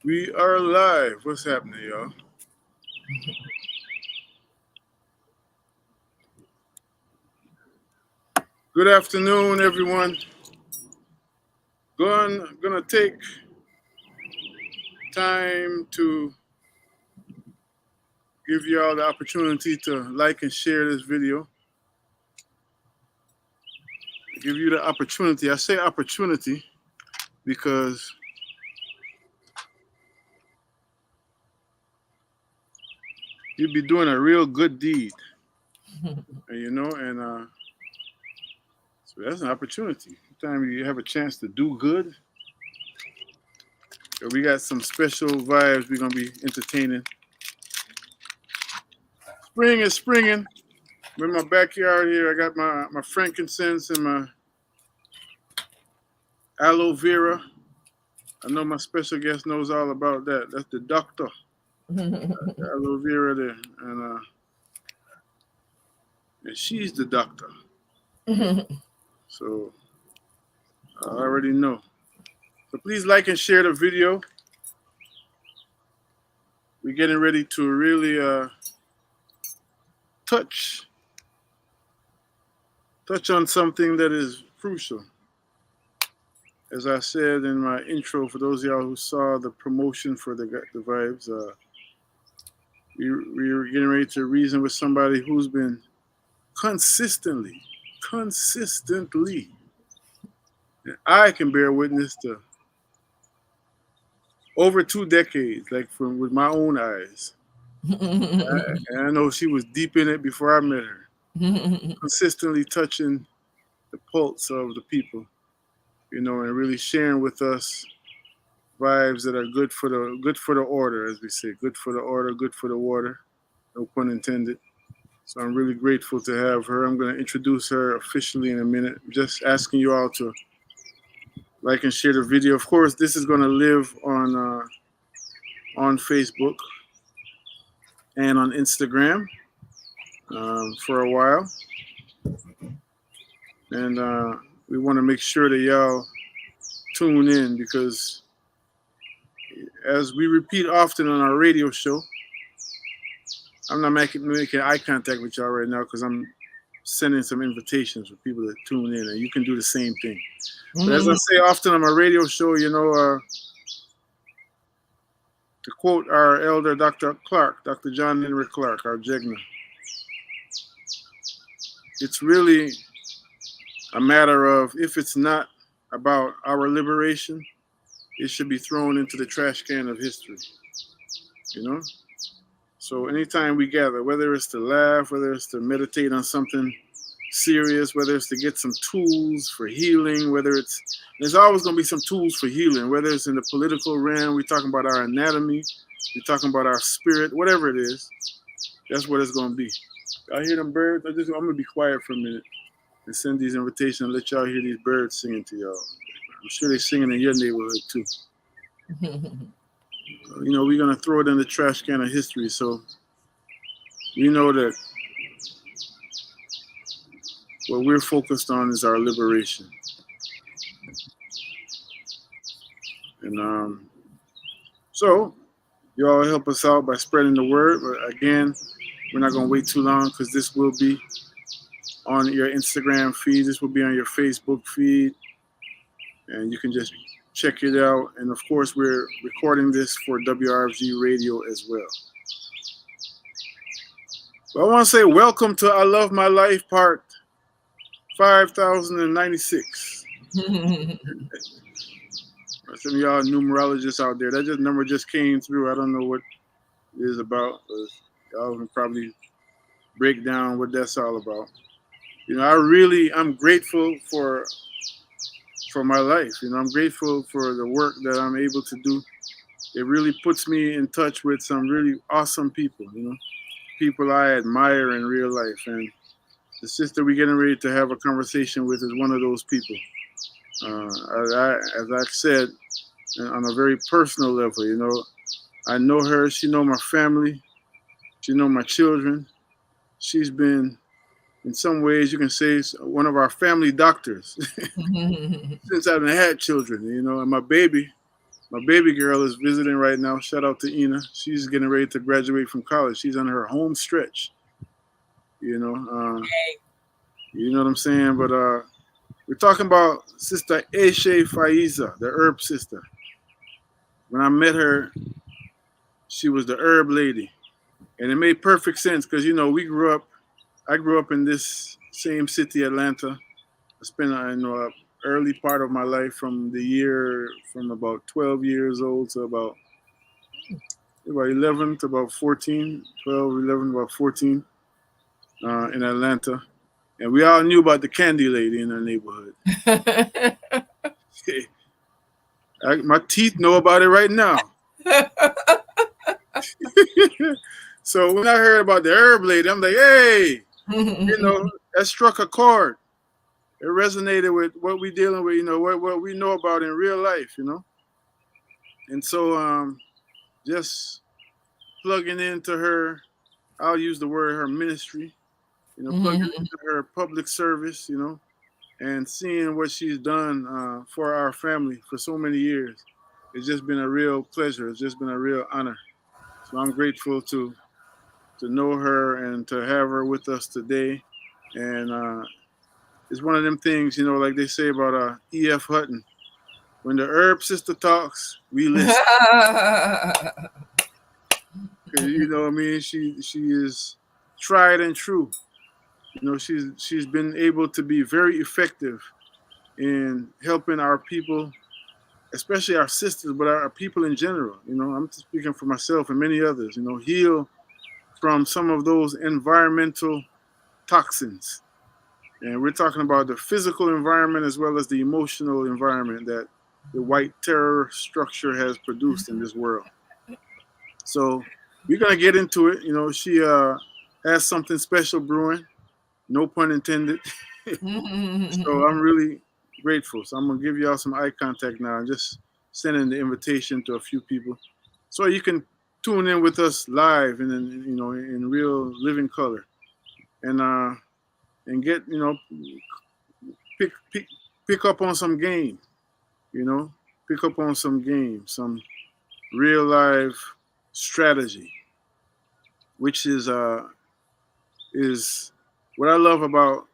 We are live. What's happening, y'all? Good afternoon, everyone. Gonna take time to give y'all the opportunity to like and share this video. Give you the opportunity. I say opportunity because you'd be doing a real good deed, and so that's an opportunity. Anytime you have a chance to do good, we got some special vibes we're gonna be entertaining. Spring is springing. I'm in my backyard here. I got my frankincense and my aloe vera. I know my special guest knows all about that. That's the doctor, aloe vera there, and she's the doctor. So I already know. So please like and share the video. We're getting ready to really touch on something that is crucial. As I said in my intro, for those of y'all who saw the promotion for the vibes, we were getting ready to reason with somebody who's been consistently, and I can bear witness to over 2 decades, like from with my own eyes. And I know she was deep in it before I met her, consistently touching the pulse of the people, and really sharing with us vibes that are good for the order, as we say, good for the order, good for the water, no pun intended. So I'm really grateful to have her. I'm going to introduce her officially in a minute. Just asking you all to like and share the video. Of course, this is going to live on Facebook and on Instagram for a while, and we want to make sure that y'all tune in because, as we repeat often on our radio show, I'm not making eye contact with y'all right now because I'm sending some invitations for people to tune in, and you can do the same thing. But as I say often on my radio show, to quote our elder, Dr. Clark, Dr. John Henry Clark, our Jegna, it's really a matter of, if it's not about our liberation, it should be thrown into the trash can of history, So anytime we gather, whether it's to laugh, whether it's to meditate on something serious, whether it's to get some tools for healing, there's always going to be some tools for healing, whether it's in the political realm, we're talking about our anatomy, we're talking about our spirit, whatever it is, that's what it's going to be. I hear them birds. I'm going to be quiet for a minute and send these invitations and let y'all hear these birds singing to y'all. I'm sure they're singing in your neighborhood too. We're going to throw it in the trash can of history. So we know that what we're focused on is our liberation. And so you all help us out by spreading the word. But again, we're not going to wait too long because this will be on your Instagram feed. This will be on your Facebook feed. And you can just check it out. And of course, we're recording this for WRFG radio as well. But I want to say welcome to I Love My Life part 5096. Some of y'all numerologists out there, that number just came through. I don't know what it is about. Y'all can probably break down what that's all about. I'm grateful for my life. I'm grateful for the work that I'm able to do. It really puts me in touch with some really awesome people, people I admire in real life. And the sister we're getting ready to have a conversation with is one of those people. As I said, on a very personal level, I know her. She know my family. She know my children. She's been, in some ways, you can say, one of our family doctors since I haven't had children. And my baby, My baby girl is visiting right now. Shout out to Ina. She's getting ready to graduate from college. She's on her home stretch. You know, you know what I'm saying. But we're talking about Sister Eshe Faizah, the herb sister. When I met her, she was the herb lady, and it made perfect sense because we grew up. I grew up in this same city, Atlanta. I spent early part of my life from about 12 years old to about 11 to about 14, 12, 11, about 14 in Atlanta. And we all knew about the candy lady in our neighborhood. My teeth know about it right now. So when I heard about the herb lady, I'm like, hey, that struck a chord. It resonated with what we dealing with, what we know about in real life. And so just plugging into her, I'll use the word her ministry, plugging into her public service, and seeing what she's done for our family for so many years. It's just been a real pleasure. It's just been a real honor. So I'm grateful to know her and to have her with us today. And it's one of them things, like they say about E.F. Hutton. When the herb sister talks, we listen. You know what I mean? She is tried and true. She's been able to be very effective in helping our people, especially our sisters, but our people in general. I'm speaking for myself and many others. Heal from some of those environmental toxins, and we're talking about the physical environment as well as the emotional environment that the white terror structure has produced in this world. So we're gonna get into it. She has something special brewing, no pun intended. So I'm really grateful. So I'm gonna give y'all some eye contact now and just sending the invitation to a few people, so you can tune in with us live and in real living color, and get pick up on some game, pick up on some game, some real life strategy, which is what I love about.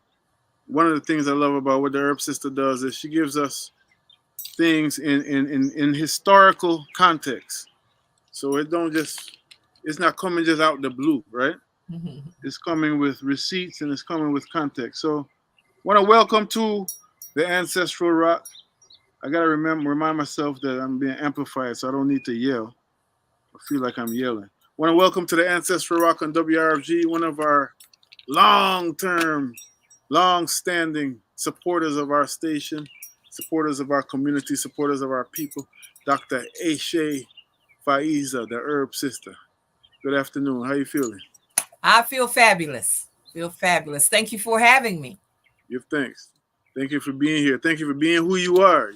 One of the things I love about what the herb sister does is she gives us things in historical context. So it's not coming just out the blue, right? It's coming with receipts and it's coming with context. So want to welcome to the Ancestral Rock. I gotta remind myself that I'm being amplified, so I don't need to yell. I feel like I'm yelling. Want to welcome to the Ancestral Rock on WRFG, one of our long-term, long-standing supporters of our station, supporters of our community, supporters of our people, Dr. Eshe Faizah, the herb sister. Good afternoon. How you feeling? I feel fabulous. Thank you for having me. Give thanks. Thank you for being here. Thank you for being who you are,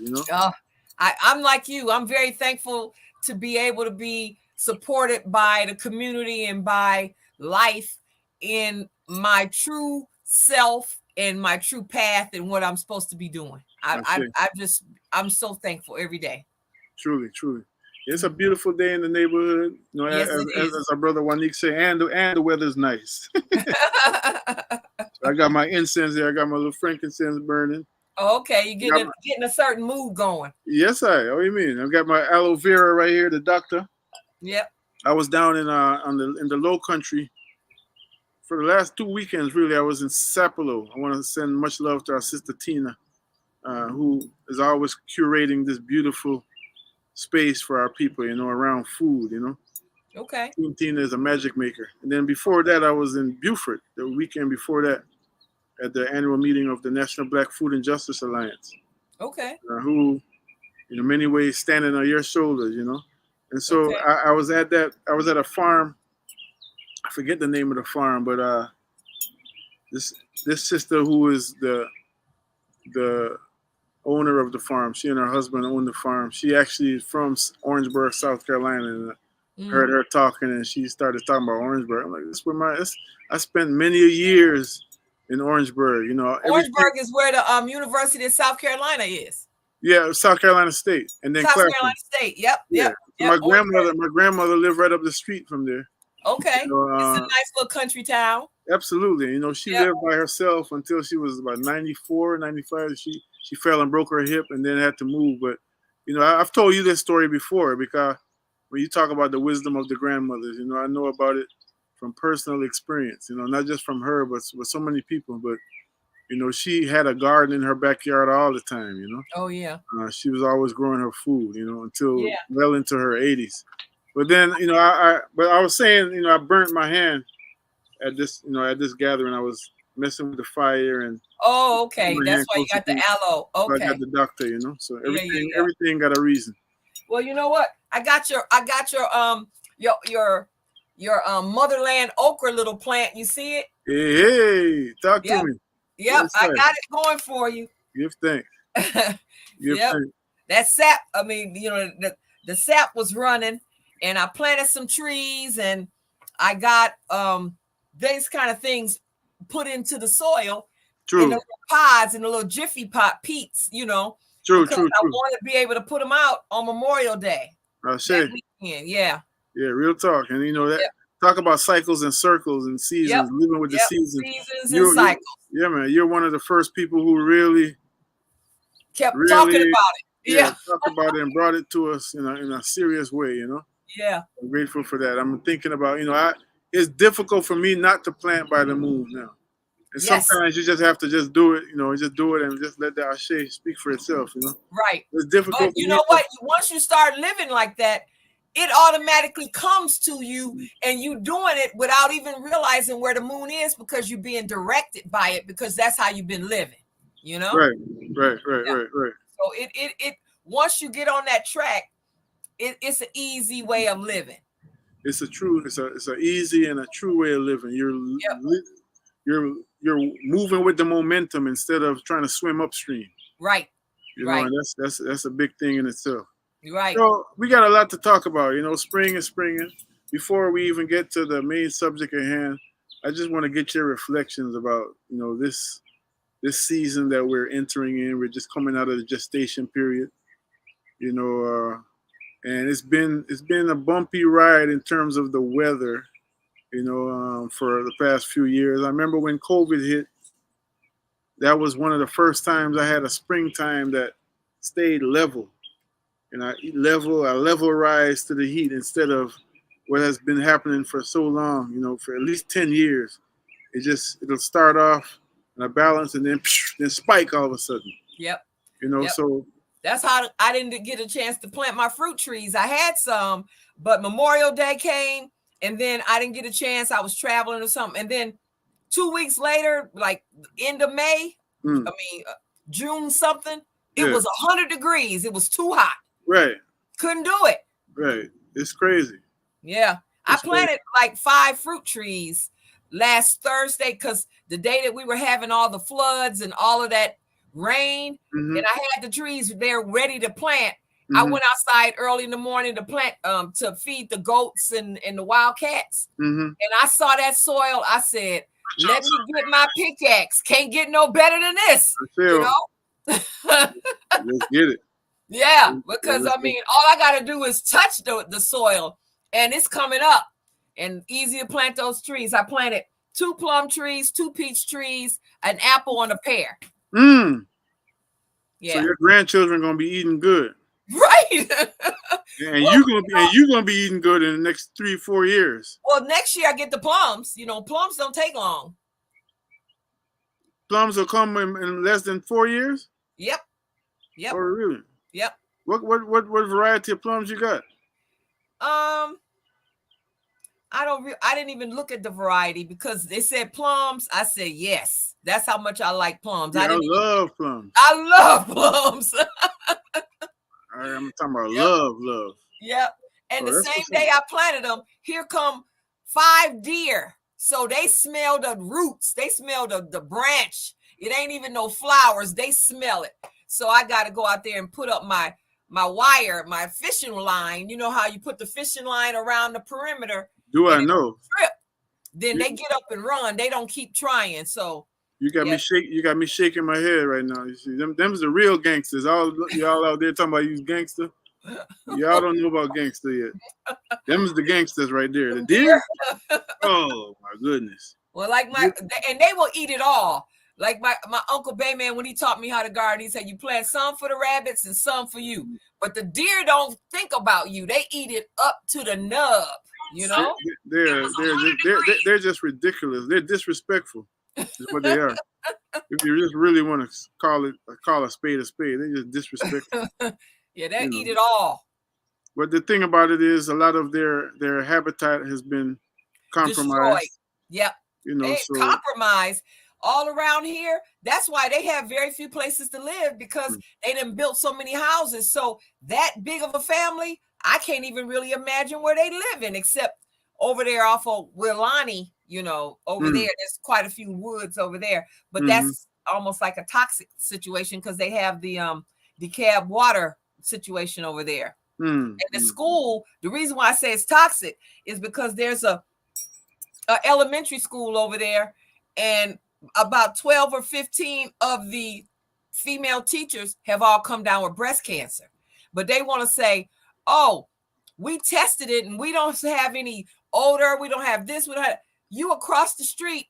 I'm like you. I'm very thankful to be able to be supported by the community and by life in my true self and my true path and what I'm supposed to be doing. I'm so thankful every day. Truly. It's a beautiful day in the neighborhood. Yes, as our brother Wanik said, and the weather's nice. I got my incense there. I got my little frankincense burning. Okay, you're getting a certain mood going. Yes, what do you mean? I got my aloe vera right here, the doctor. Yep. I was down in the low country for the last 2 weekends. Really, I was in Sapelo. I want to send much love to our sister Tina, who is always curating this beautiful space for our people, around food, Okay. Tina is a magic maker. And then before that, I was in Beaufort the weekend before that at the annual meeting of the National Black Food and Justice Alliance. Okay. Who, in many ways, standing on your shoulders, And so okay. I was at a farm. I forget the name of the farm, but this sister who is the owner of the farm, she and her husband own the farm. She actually is from Orangeburg, South Carolina, and heard her talking, and she started talking about Orangeburg. I'm like, I spent many years in Orangeburg. Orangeburg is where the University of South Carolina is. Yeah, South Carolina State, and then South Claflin. Carolina State. Yep, Yeah, yep, so yep. my grandmother lived right up the street from there. Okay. You know, It's a nice little country town. absolutely. You know, she Yep. lived by herself until she was about 94, 95. She fell and broke her hip and then had to move. But, you know, I've told you this story before because when you talk about the wisdom of the grandmothers, you know, I know about it from personal experience, you know, not just from her, but with so many people. But, you know, she had a garden in her backyard all the time, you know. Oh yeah. She was always growing her food, you know, until Yeah. well into her 80s. But then, you know, but I was saying, you know, I burnt my hand at this, you know, at this gathering. I was messing with the fire and Oh, okay. my That's hand why you close to got the me. aloe. So I got Okay. the doctor, you know. So Yeah, yeah, yeah. everything got a reason. Well, you know what? I got your motherland okra little plant. You see it? Hey, talk to Yep. me. Yep. Yes, I sir. got it going for you. Give thanks. Give Yep. thanks. That sap, I mean, you know, the sap was running, and I planted some trees, and I got these kind of things put into the soil in the True. little pods, in the little jiffy pot peats, you know, True, because true, I true. want to be able to put them out on Memorial Day I that say, weekend. Yeah. yeah, real talk. And you know that Yep. talk about cycles and circles and Yep. seasons, living with the Yep. seasons. Seasons and cycles. Yeah, man, you're one of the first people who really Kept talking about it. Yeah. talked about it and brought it to us in a serious way, you know. Yeah. I'm grateful for that. I'm thinking about, you know, it's difficult for me not to plant by the moon now. And Yes. sometimes you just have to just do it, you know, just do it and just let the Ashe speak for itself, you know. Right. It's difficult But you know what? Once you start living like that, it automatically comes to you, and you doing it without even realizing where the moon is, because you're being directed by it, because that's how you've been living, you know? Right. Yeah. So it once you get on that track, it's an easy way of living. It's a easy and a true way of living. You're moving with the momentum instead of trying to swim upstream. Right. You know, and that's a big thing in itself. Right. So we got a lot to talk about. You know, spring is springing. Before we even get to the main subject at hand, I just want to get your reflections about, you know, this season that we're entering in. We're just coming out of the gestation period. You know, and it's been a bumpy ride in terms of the weather. You know, for the past few years. I remember when COVID hit. That was one of the first times I had a springtime that stayed level. And I level rise to the heat instead of what has been happening for so long, you know, for at least 10 years. It'll start off in a balance and then spike all of a sudden. Yep. You know, so that's how I didn't get a chance to plant my fruit trees. I had some, but Memorial Day came, and then I didn't get a chance. I was traveling or something. And then 2 weeks later, like end of May, June something, it was 100 degrees. It was too hot. Right. Couldn't do it. Right. It's crazy. Yeah. I planted like 5 fruit trees last Thursday, because the day that we were having all the floods and all of that rain, and I had the trees there ready to plant. I went outside early in the morning to plant, to feed the goats and the wild cats. And I saw that soil. I said, let me get my pickaxe. Can't get no better than this. You know? Let's get it. Yeah, because I mean, all I got to do is touch the soil, and it's coming up, and easy to plant those trees. I planted 2 plum trees, 2 peach trees, an apple, and a pear. Yeah. So your grandchildren gonna be eating good, right? And you're gonna be eating good in the next 3-4 years. Well, next year I get the plums. You know, plums don't take long. Plums will come in less than 4 years. Yep. Oh, really? Yep. What variety of plums you got? I didn't even look at the variety, because they said plums. I said yes. That's how much I like plums. Yeah, I love plums. I love plums. I'm talking about love. Yep. And the same day I planted them, here come 5 deer. So they smell the roots. They smell the branch. It ain't even no flowers. They smell it. So I got to go out there and put up my wire, my fishing line. You know how you put the fishing line around the perimeter? Do I know? Then they get up and run. They don't keep trying. So You got me Yes. shake. You got me shaking my head right now. You see, them's the real gangsters. All y'all out there talking about you gangster. Y'all don't know about gangster yet. Them's the gangsters right there. The deer. Oh my goodness. Well, like and they will eat it all. Like my Uncle Bayman, when he taught me how to garden, he said you plant some for the rabbits and some for you. But the deer don't think about you. They eat it up to the nub, you know? They're just ridiculous. They're disrespectful. Is what they are. If you just really want to call a spade, they just disrespectful. Yeah, they eat it all. But the thing about it is, a lot of their habitat has been compromised. Destroyed. Yep. So compromised all around here. That's why they have very few places to live, because they done built so many houses. So that big of a family, I can't even really imagine where they live in, except over there off of Willani, over there. There's quite a few woods over there, but that's almost like a toxic situation because they have the DeKalb water situation over there. And the school, the reason why I say it's toxic is because there's a elementary school over there, and about 12 or 15 of the female teachers have all come down with breast cancer. But they want to say, oh, we tested it and we don't have any odor. We don't have this. We don't have you across the street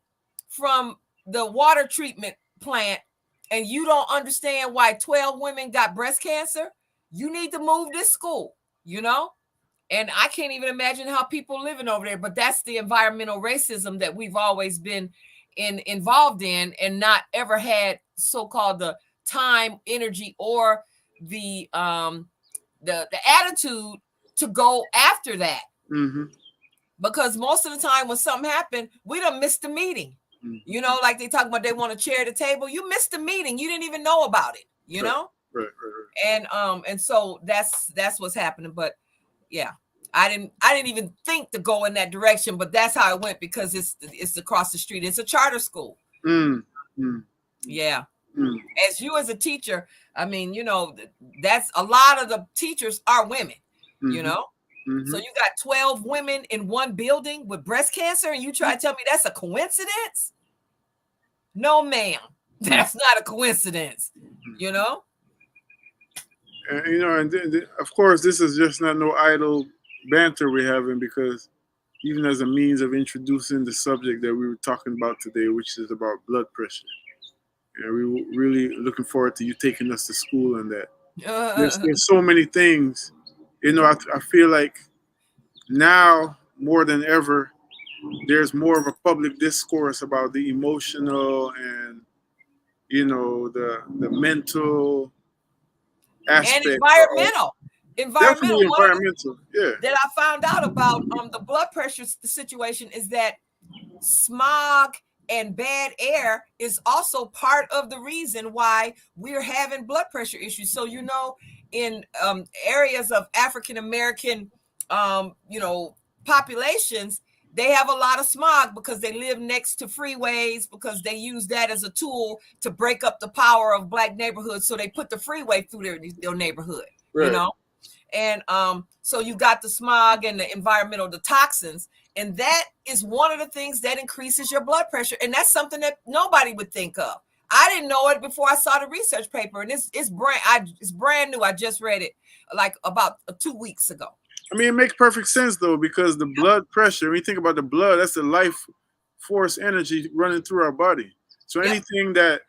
from the water treatment plant, and you don't understand why 12 women got breast cancer. You need to move this school, And I can't even imagine how people living over there, but that's the environmental racism that we've always been involved in, and not ever had so-called the time, energy, or the attitude to go after that. Because most of the time when something happened, we done missed the meeting. Like they talk about they want to chair the table. You missed the meeting. You didn't even know about it, know? Right. And so that's what's happening. But yeah, I didn't even think to go in that direction, but that's how it went, because it's across the street. It's a charter school. Yeah. As a teacher, I mean, that's a lot of the teachers are women, So you got 12 women in one building with breast cancer, and you try to tell me that's a coincidence? No, ma'am. That's not a coincidence, And of course, this is just not no idle banter we're having, because even as a means of introducing the subject that we were talking about today, which is about blood pressure. We were really looking forward to you taking us to school on that. There's so many things. I feel like now more than ever, there's more of a public discourse about the emotional and the mental aspect, and environmental. Definitely environmental. Yeah. That I found out about the blood pressure situation is that smog and bad air is also part of the reason why we're having blood pressure issues. So in areas of African American populations, they have a lot of smog because they live next to freeways, because they use that as a tool to break up the power of Black neighborhoods. So they put the freeway through their neighborhood, right. And so you got the smog and the environmental, the toxins, and that is one of the things that increases your blood pressure. And that's something that nobody would think of. I didn't know it before I saw the research paper, and it's brand new. I just read it like about 2 weeks ago. I mean, it makes perfect sense though, because the blood pressure, when you think about the blood, that's the life force energy running through our body. So anything that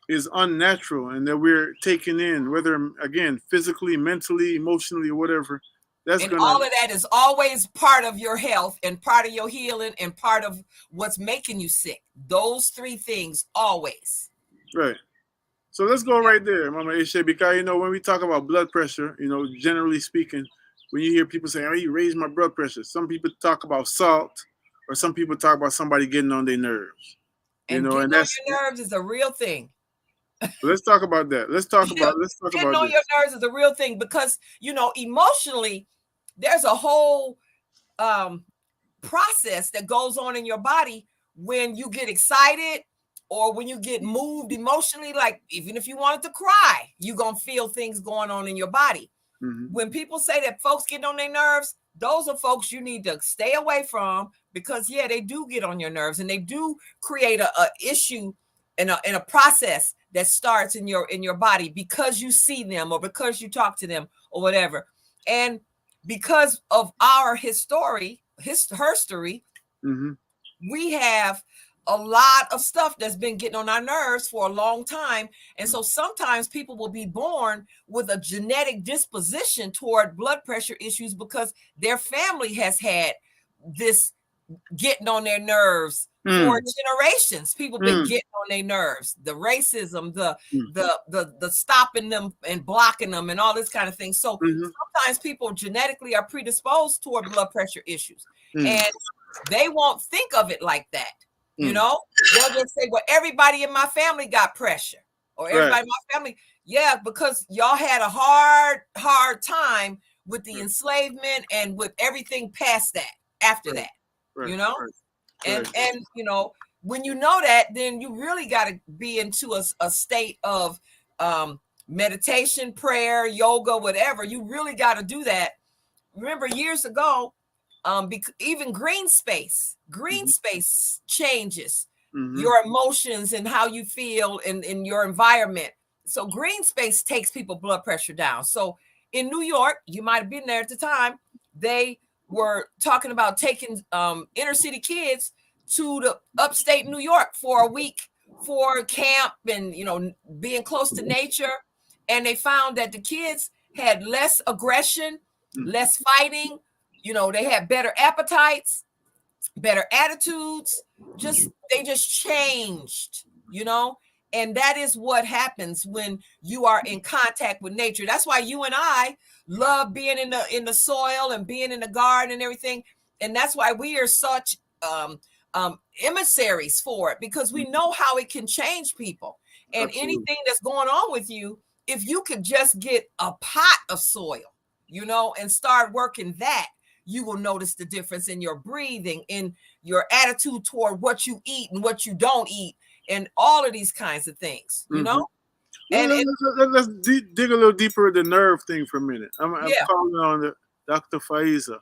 is unnatural and that we're taking in, whether again physically, mentally, emotionally, or whatever, all of that is always part of your health and part of your healing and part of what's making you sick. Those three things always. Right. So let's go right there, Mama Eshe, because when we talk about blood pressure, generally speaking, when you hear people say, "Oh, you raised my blood pressure," some people talk about salt, or some people talk about somebody getting on their nerves. And getting on your nerves is a real thing. Let's talk about that. Getting on your nerves is a real thing, because emotionally, there's a whole process that goes on in your body when you get excited or when you get moved emotionally. Like even if you wanted to cry, you're gonna feel things going on in your body. When people say that folks get on their nerves, those are folks you need to stay away from, because they do get on your nerves and they do create a issue in a process that starts in your body because you see them or because you talk to them or whatever. And because of our history, Mm-hmm. we have a lot of stuff that's been getting on our nerves for a long time. And so sometimes people will be born with a genetic disposition toward blood pressure issues because their family has had this getting on their nerves for generations. People been getting on their nerves. The racism, the stopping them and blocking them and all this kind of thing. So sometimes people genetically are predisposed toward blood pressure issues. And they won't think of it like that. You know, they'll just say, well, everybody in my family got pressure, or everybody in my family. Yeah, because y'all had a hard time with the enslavement and with everything past that, after that, you know? And you know, when you know that, then you really got to be into a state of meditation, prayer, yoga, whatever. You really got to do that. Remember years ago, even green space changes your emotions and how you feel in your environment. So green space takes people blood pressure down. So in New York, you might have been there at the time, they were talking about taking inner city kids to the upstate New York for a week for camp and, you know, being close to nature. And they found that the kids had less aggression, less fighting. You know, they had better appetites, better attitudes. They just changed, you know. And that is what happens when you are in contact with nature. That's why you and I love being in the soil and being in the garden and everything. And that's why we are such emissaries for it, because we know how it can change people. And anything that's going on with you, if you could just get a pot of soil, you know, and start working that, you will notice the difference in your breathing, in your attitude toward what you eat and what you don't eat, and all of these kinds of things, you know? And let's dig a little deeper the nerve thing for a minute. I'm calling on Dr. Faizah.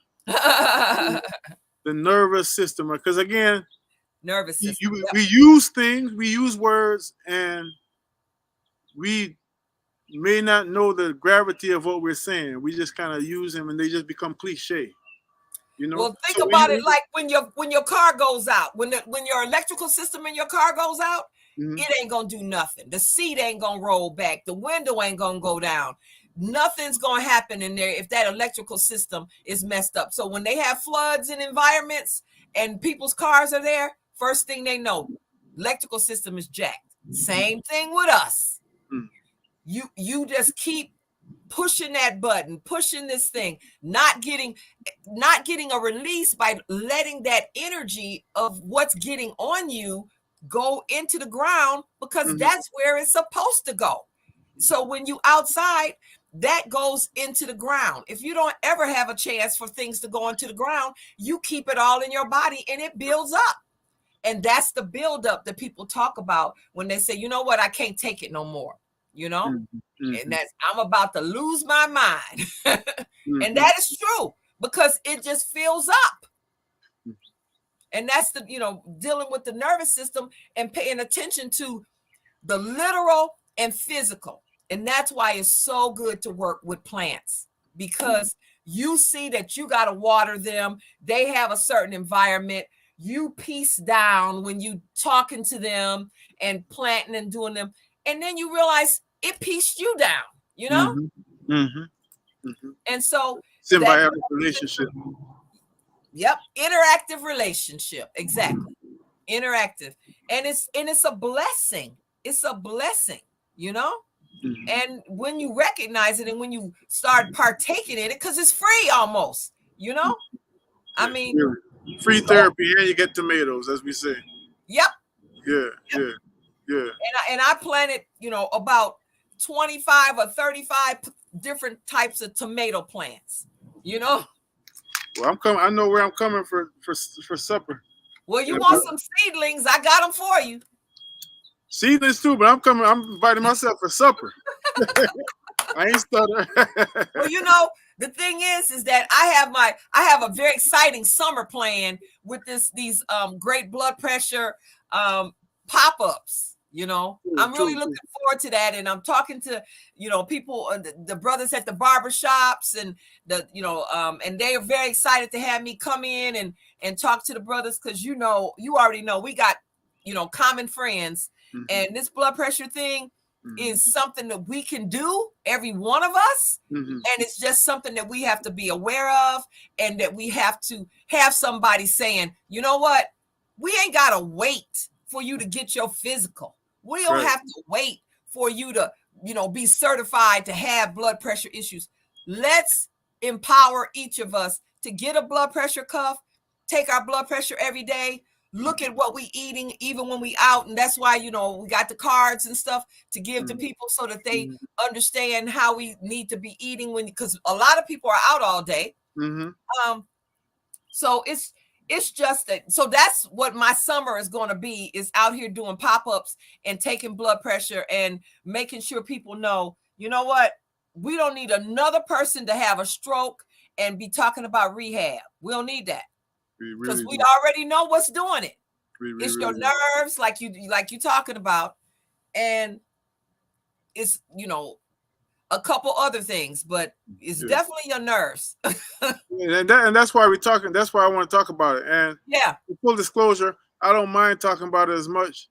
The nervous system, because again, nervous system. We use things, we use words, and we may not know the gravity of what we're saying. We just kind of use them, and they just become cliche. You know? Well, think about it like when your car goes out, when your electrical system in your car goes out, it ain't gonna do nothing. The seat ain't gonna roll back. The window ain't gonna go down. Nothing's gonna happen in there if that electrical system is messed up. So when they have floods in environments and people's cars are there, first thing they know, electrical system is jacked. Same thing with us. You just keep pushing that button, pushing this thing, not getting a release by letting that energy of what's getting on you go into the ground, because that's where it's supposed to go. So when you outside, that goes into the ground. If you don't ever have a chance for things to go into the ground, you keep it all in your body and it builds up. And that's the buildup that people talk about when they say, you know what, I can't take it no more, you know? And that's, I'm about to lose my mind. And that is true, because it just fills up. And that's the, you know, dealing with the nervous system and paying attention to the literal and physical. And that's why it's so good to work with plants, because you see that you got to water them. They have a certain environment. You piece down when you talking to them and planting and doing them. And then you realize it pieced you down, you know? And so symbiotic relationship. Yep. Interactive relationship. Exactly. Interactive. And it's a blessing. It's a blessing, you know? And when you recognize it and when you start partaking in it, because it's free almost, you know? I mean, free therapy, and you get tomatoes, as we say. Yep. Yeah. And I planted, you know, about 25 or 35 different types of tomato plants, you know? Well, I'm coming. I know where I'm coming for supper. Well, you want some seedlings? I got them for you. Seedlings too, but I'm coming. I'm inviting myself for supper. I ain't stuttering. Well, you know, the thing is that I have a very exciting summer plan with these great blood pressure pop-ups. I'm really True. looking forward to that. And I'm talking to, people, the brothers at the barber shops and and they are very excited to have me come in and talk to the brothers. Cause you already know, we got, common friends, and this blood pressure thing is something that we can do, every one of us. And it's just something that we have to be aware of, and that we have to have somebody saying, you know what, we ain't got to wait for you to get your physical. We don't have to wait for you to, be certified to have blood pressure issues. Let's empower each of us to get a blood pressure cuff, take our blood pressure every day, look at what we eating, even when we out. And that's why, we got the cards and stuff to give to people so that they understand how we need to be eating because a lot of people are out all day. So it's just that. So that's what my summer is going to be, is out here doing pop-ups and taking blood pressure and making sure people know, you know what, we don't need another person to have a stroke and be talking about rehab. We don't need that, because we already know what's doing it. It's your nerves, like you talking about, and it's a couple other things, but it's definitely your nerves. and that's why we're talking. That's why I want to talk about it. And full disclosure, I don't mind talking about it as much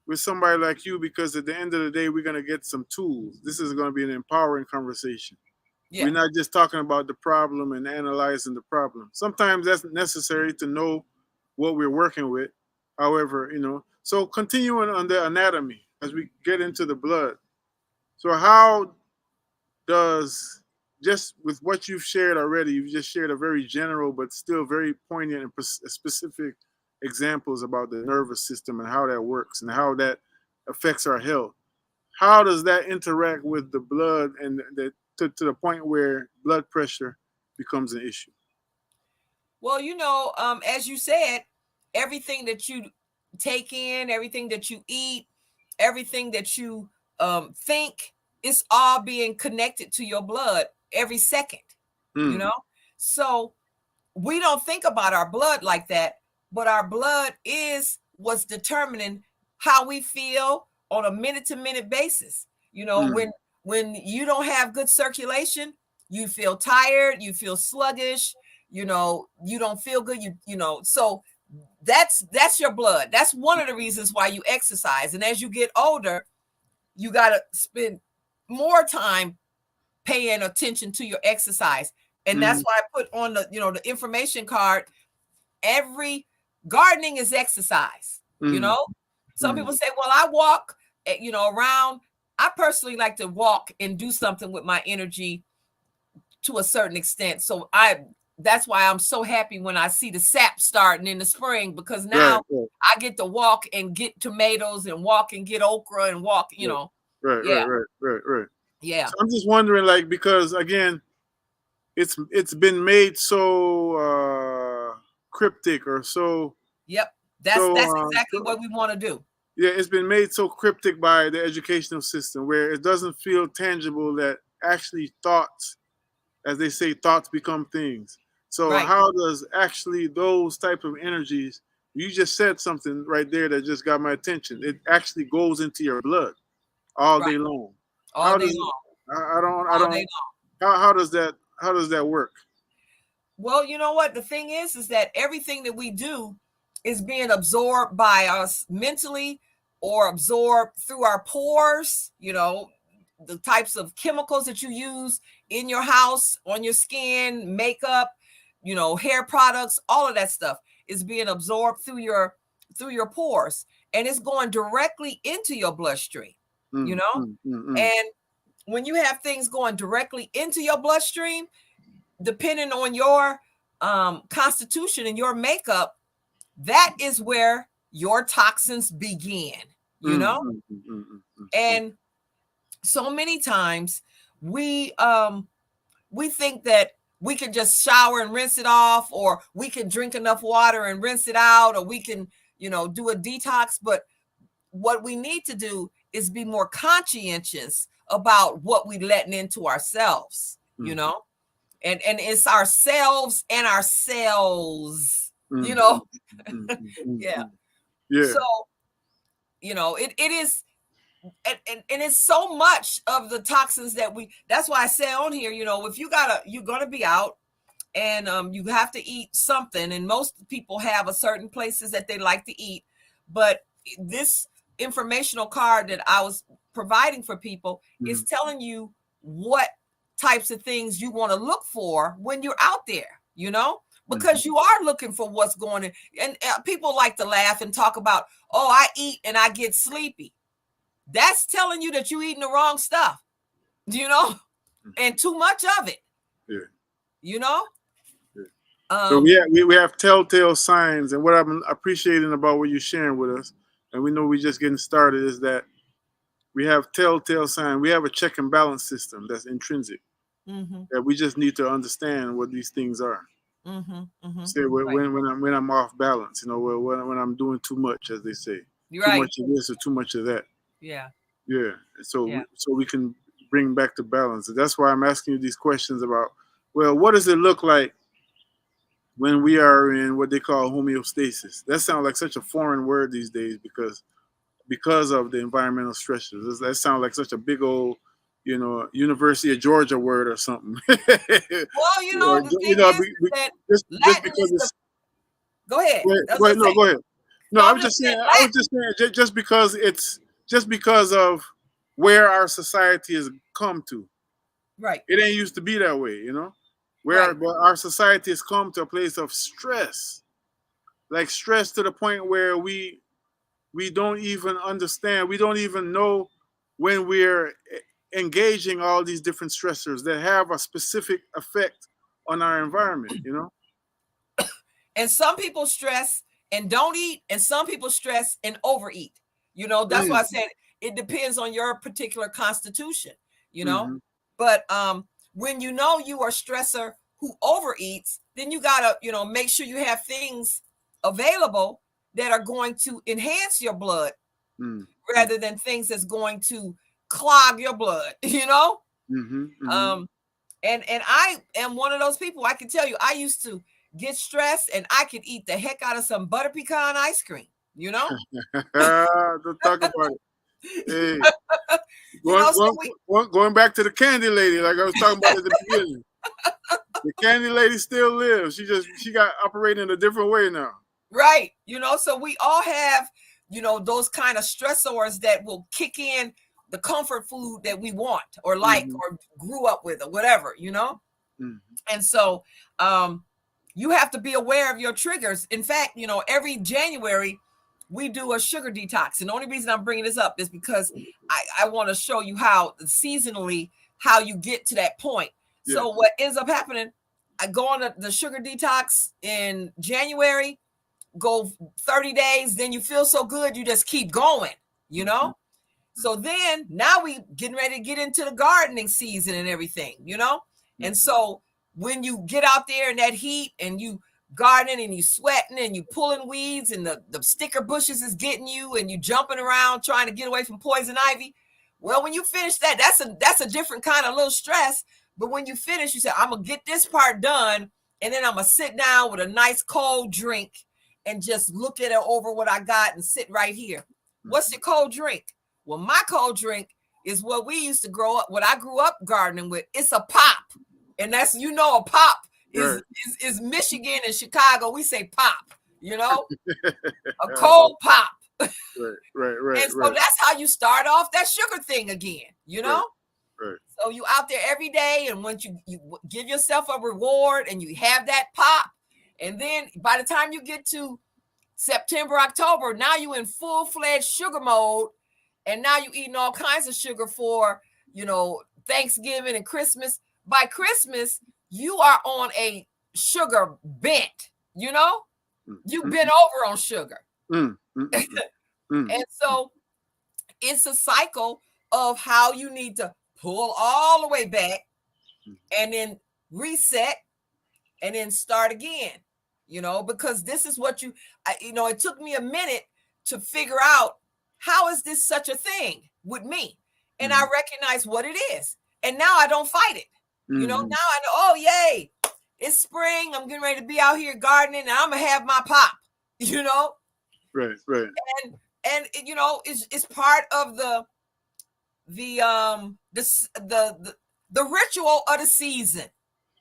with somebody like you, because at the end of the day, we're going to get some tools. This is going to be an empowering conversation. We're not just talking about the problem and analyzing the problem. Sometimes that's necessary to know what we're working with. However, so continuing on the anatomy as we get into the blood. So how does, just with what you've shared already, you've just shared a very general but still very poignant and specific examples about the nervous system and how that works and how that affects our health. How does that interact with the blood and to the point where blood pressure becomes an issue? Well, as you said, everything that you take in, everything that you eat, everything that you think, is all being connected to your blood every second, So we don't think about our blood like that, but our blood is what's determining how we feel on a minute-to-minute basis. When you don't have good circulation, you feel tired, you feel sluggish, you don't feel good, so that's your blood. That's one of the reasons why you exercise. And as you get older, you got to spend more time paying attention to your exercise. And that's why I put on the information card, every gardening is exercise. Some people say, well, I walk around. I personally like to walk and do something with my energy to a certain extent. So that's why I'm so happy when I see the sap starting in the spring, because now I get to walk and get tomatoes and walk and get okra and walk, Right. Yeah. So I'm just wondering, because again, it's been made so cryptic or so. Yep. That's exactly what we want to do. Yeah, it's been made so cryptic by the educational system, where it doesn't feel tangible that actually thoughts, as they say, thoughts become things. So how does actually those type of energies, you just said something right there that just got my attention. It actually goes into your blood all day long. All day long. I don't. How does that work? Well, you know what? The thing is that everything that we do is being absorbed by us mentally, or absorbed through our pores, the types of chemicals that you use in your house, on your skin, makeup, hair products, all of that stuff is being absorbed through your pores, and it's going directly into your bloodstream, And when you have things going directly into your bloodstream, depending on your constitution and your makeup, that is where your toxins begin, And so many times we think that we can just shower and rinse it off, or we can drink enough water and rinse it out, or we can, do a detox. But what we need to do is be more conscientious about what we letting into ourselves, and it's ourselves and our cells, Yeah. So, it is, and it's so much of the toxins that's why I say on here, if you're gonna be out, and you have to eat something, and most people have a certain places that they like to eat, but this informational card that I was providing for people is telling you what types of things you want to look for when you're out there, because you are looking for what's going on. And people like to laugh and talk about, oh, I eat and I get sleepy. That's telling you that you're eating the wrong stuff, and too much of it. Yeah. So we have telltale signs, and what I'm appreciating about what you're sharing with us, and we know we're just getting started, is that we have telltale signs. We have a check and balance system that's intrinsic, that we just need to understand what these things are. Say when I'm off balance, when I'm doing too much, as they say, too much of this or too much of that. Yeah. So we can bring back the balance. That's why I'm asking you these questions about, well, what does it look like when we are in what they call homeostasis? That sounds like such a foreign word these days because of the environmental stressors. That sounds like such a big old, University of Georgia word or something. Well, the thing is that just because it's. Go ahead. Go ahead. No, I was just saying, just because of where our society has come to. Right. It ain't used to be that way, where our society has come to a place of stress, like stress to the point where we don't even understand, we don't even know when we're engaging all these different stressors that have a specific effect on our environment, And some people stress and don't eat, and some people stress and overeat. That's why I said it depends on your particular constitution, But when you are a stressor who overeats, then you gotta, make sure you have things available that are going to enhance your blood rather than things that's going to clog your blood, And I am one of those people. I can tell you, I used to get stressed and I could eat the heck out of some butter pecan ice cream, Don't talk about it. Hey, going back to the candy lady, like I was talking about at the beginning. The candy lady still lives. She got operating in a different way now. Right. So we all have, those kind of stressors that will kick in the comfort food that we want or like or grew up with or whatever, And so you have to be aware of your triggers. In fact, every January we do a sugar detox. And the only reason I'm bringing this up is because I want to show you how seasonally, how you get to that point. Yeah. So what ends up happening, I go on the sugar detox in January, go 30 days, then you feel so good, you just keep going, So then now we getting ready to get into the gardening season and everything, And so when you get out there in that heat and you gardening and you sweating and you pulling weeds and the sticker bushes is getting you and you jumping around trying to get away from poison ivy. Well, when you finish that's a different kind of little stress. But when you finish, you say, I'm going to get this part done. And then I'm going to sit down with a nice cold drink and just look at it over what I got and sit right here. What's your cold drink? Well, my cold drink is what we used to what I grew up gardening with. It's a pop. And that's, a pop is Michigan and Chicago. We say pop, a cold pop. Right. And so that's how you start off that sugar thing again, Right. So you out there every day, and once you give yourself a reward and you have that pop, and then by the time you get to September, October, now you in full-fledged sugar mode, and now you eating all kinds of sugar for, Thanksgiving and Christmas. By Christmas, you are on a sugar bent, You've been over on sugar. And so it's a cycle of how you need to pull all the way back and then reset and then start again, because this is what it took me a minute to figure out how is this such a thing with me? And I recognize what it is. And now I don't fight it. Now I know, oh, yay, it's spring. I'm getting ready to be out here gardening and I'm going to have my pop, Right. and it's part of the ritual of the season.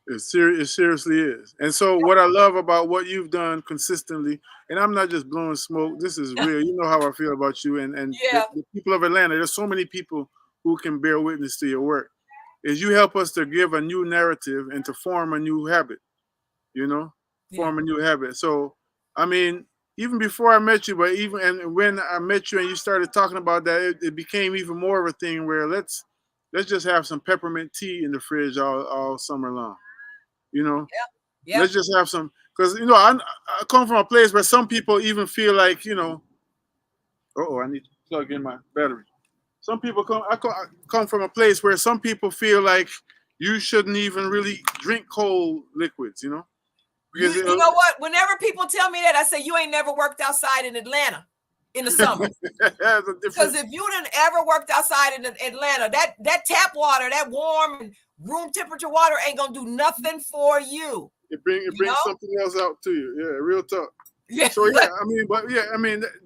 It seriously is. And so what I love about what you've done consistently, and I'm not just blowing smoke, this is real. You know how I feel about you and Yeah, the people of Atlanta. There's so many people who can bear witness to your work. Is you help us to give a new narrative and to form a new habit, you know, yeah, form a new habit. So, I mean, even before I met you, but even and when I met you and you started talking about that, it became even more of a thing where let's just have some peppermint tea in the fridge all summer long, you know. yeah, yeah. Let's just have some, because I come from a place where some people even feel like, oh, I need to plug in my battery. Some people I come from a place where some people feel like you shouldn't even really drink cold liquids, because You know what? Whenever people tell me that, I say you ain't never worked outside in Atlanta in the summer. has a Because different. if you didn't ever worked outside in Atlanta, that tap water, that warm and room temperature water ain't gonna do nothing for you. It You know? brings something else out to you. Yeah, real talk. Yeah. So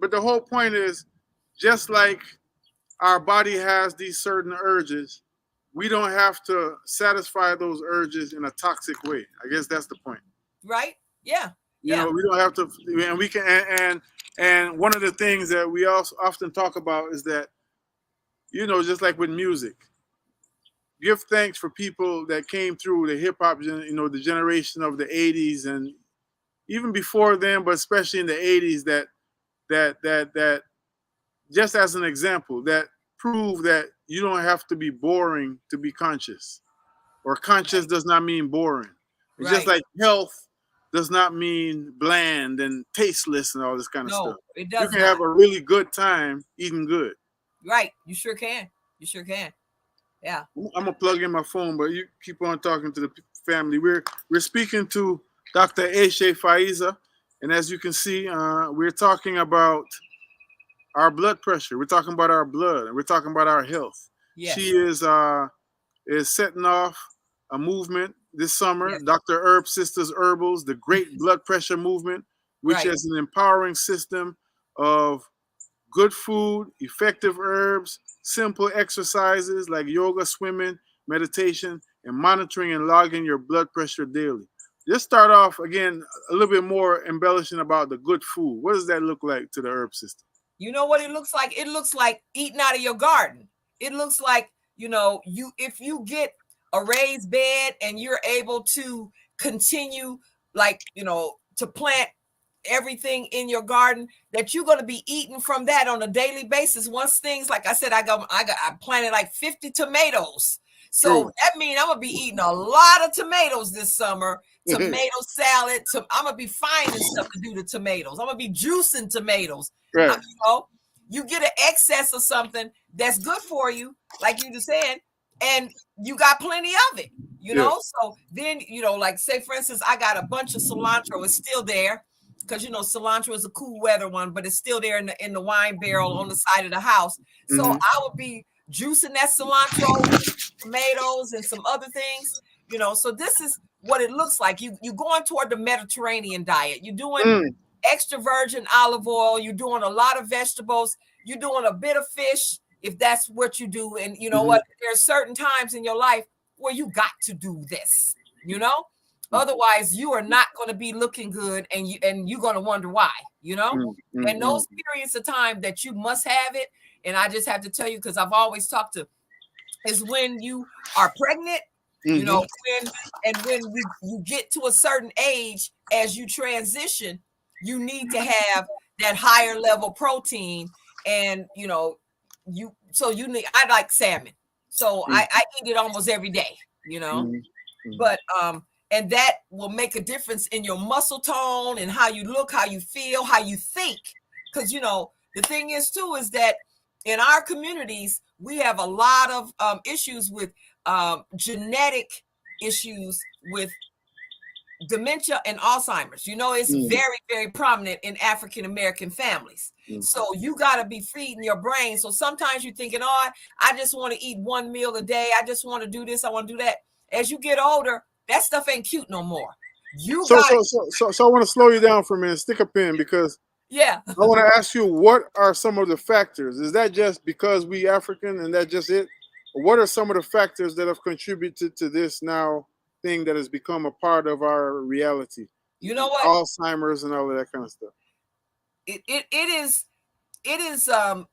but the whole point is, just like our body has these certain urges, we don't have to satisfy those urges in a toxic way. I guess that's the point. Right? Yeah. Yeah. We don't have to, and we can, and one of the things that we also often talk about is that, just like with music, give thanks for people that came through the hip hop, the generation of the '80s and even before then, but especially in the '80s, that just as an example, that prove that you don't have to be boring to be conscious, or conscious does not mean boring. It's just Right. like health does not mean bland and tasteless and all this kind of stuff. No, it You does can have not. a really good time eating good. Right. You sure can. You sure can. Yeah. I'm gonna plug in my phone, but you keep on talking to the family. We're speaking to Dr. Eshe Faizah, and as you can see, we're talking about our blood pressure. We're talking about our blood, and we're talking about our health. She Yes. is setting off a movement this summer, Yes. Dr. Herb Sisters Herbals, the Great Blood Pressure Movement, which Right. is an empowering system of good food, effective herbs, simple exercises like yoga, swimming, meditation, and monitoring and logging your blood pressure daily. Just start off again a little bit more embellishing about the good food. What does that look like to the herb system? You know what it looks like? It looks like eating out of your garden. It looks like, if you get a raised bed and you're able to continue, like, to plant everything in your garden, that you're going to be eating from that on a daily basis. Once things, like I said, I planted like 50 tomatoes. So True. that means I'm gonna be eating a lot of tomatoes this summer. Tomato salad. I'm gonna be finding stuff to do to tomatoes. I'm gonna be juicing tomatoes. Right. You get an excess of something that's good for you, like you just said, and you got plenty of it. Yeah. So then, like, say for instance, I got a bunch of cilantro. It's still there because cilantro is a cool weather one, but it's still there in the wine barrel on the side of the house. So Mm-hmm. I would be juicing that cilantro with tomatoes and some other things. So this is what it looks like. You going toward the Mediterranean diet. You're doing extra virgin olive oil. You're doing a lot of vegetables. You're doing a bit of fish if that's what you do. And you know what? There are certain times in your life where you got to do this. Otherwise, you are not going to be looking good, and you're going to wonder why. And those periods of time that you must have it. And I just have to tell you, because I've always talked to, is when you are pregnant. When you get to a certain age, as you transition, you need to have that higher level protein. And you need, I like salmon, so I eat it almost every day. But and that will make a difference in your muscle tone and how you look, how you feel, how you think. Because the thing is too is that in our communities we have a lot of issues with genetic issues with dementia and Alzheimer's. It's very, very prominent in African American families. So you got to be feeding your brain. So sometimes you're thinking, oh, I just want to eat one meal a day. I just want to do this. I want to do that. As you get older, that stuff ain't cute no more. So I want to slow you down for a minute. Stick a pin, because Yeah. I want to ask you, what are some of the factors? Is that just because we African and that just it? Or what are some of the factors that have contributed to this now thing that has become a part of our reality? You know what? Alzheimer's and all of that kind of stuff. It is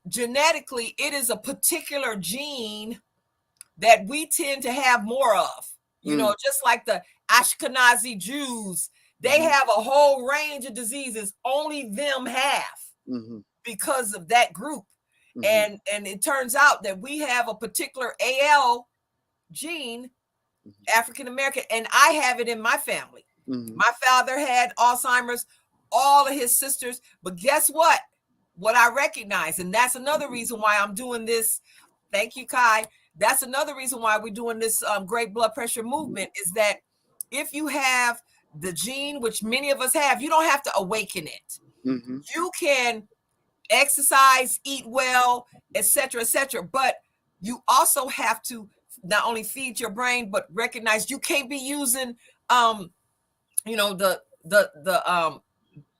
genetically, it is a particular gene that we tend to have more of. Just like the Ashkenazi Jews, they have a whole range of diseases only them have because of that group. And it turns out that we have a particular AL gene, African American, and I have it in my family. My father had Alzheimer's, all of his sisters, but guess what? What I recognize, and that's another reason why I'm doing this. Thank you, Kai. That's another reason why we're doing this great blood pressure movement, is that if you have the gene, which many of us have, you don't have to awaken it. You can exercise, eat well, etc., etc. But you also have to not only feed your brain, but recognize you can't be using, the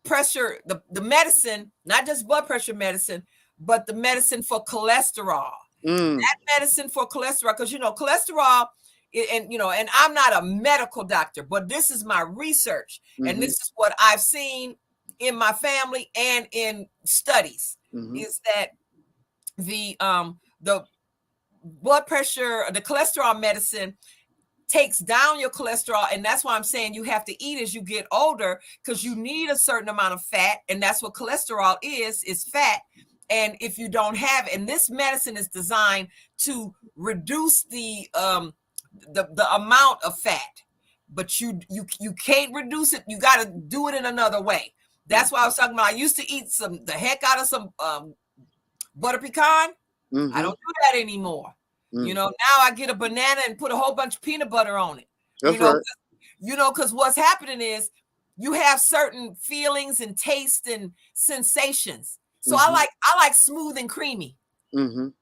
pressure, the medicine, not just blood pressure medicine, but the medicine for cholesterol. That medicine for cholesterol, because cholesterol, and I'm not a medical doctor, but this is my research, and this is what I've seen in my family and in studies, is that the blood pressure, the cholesterol medicine takes down your cholesterol, and that's why I'm saying you have to eat as you get older, because you need a certain amount of fat, and that's what cholesterol is fat. And if you don't have, and this medicine is designed to reduce the amount of fat, but you can't reduce it. You got to do it in another way. That's why I was talking about. I used to eat the heck out of some butter pecan. I don't do that anymore. Now I get a banana and put a whole bunch of peanut butter on it. That's right. Because what's happening is you have certain feelings and taste and sensations. So I like smooth and creamy. And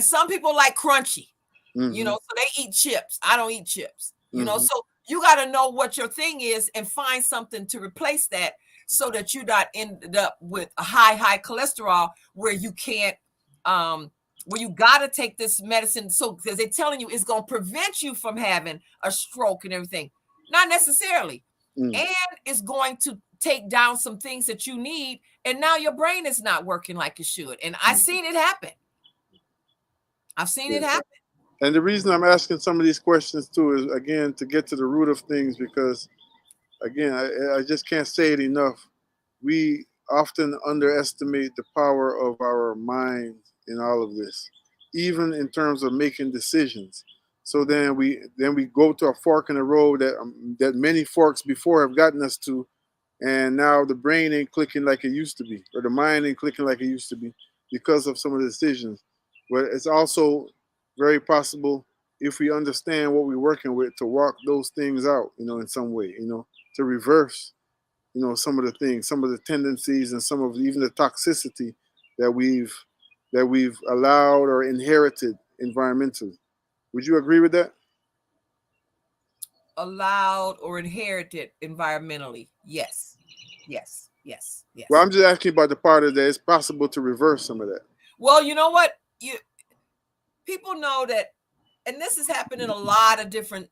some people like crunchy. So they eat chips. I don't eat chips. So you got to know what your thing is and find something to replace that, so that you not end up with a high cholesterol where you can't where you got to take this medicine. So because they're telling you it's going to prevent you from having a stroke and everything. Not necessarily. And it's going to take down some things that you need, and now your brain is not working like it should. And I've seen it happen. I've seen it happen. And the reason I'm asking some of these questions too is, again, to get to the root of things, because again, I just can't say it enough. We often underestimate the power of our mind in all of this, even in terms of making decisions. So then we go to a fork in the road that many forks before have gotten us to, and now the brain ain't clicking like it used to be, or the mind ain't clicking like it used to be, because of some of the decisions. But it's also very possible, if we understand what we're working with, to walk those things out, in some way, to reverse, some of the things, some of the tendencies, and some of even the toxicity that we've allowed or inherited environmentally. Would you agree with that? Allowed or inherited environmentally. Yes. Well, I'm just asking about the part of that it's possible to reverse some of that. Well, you know what? People know that, and this has happened in a lot of different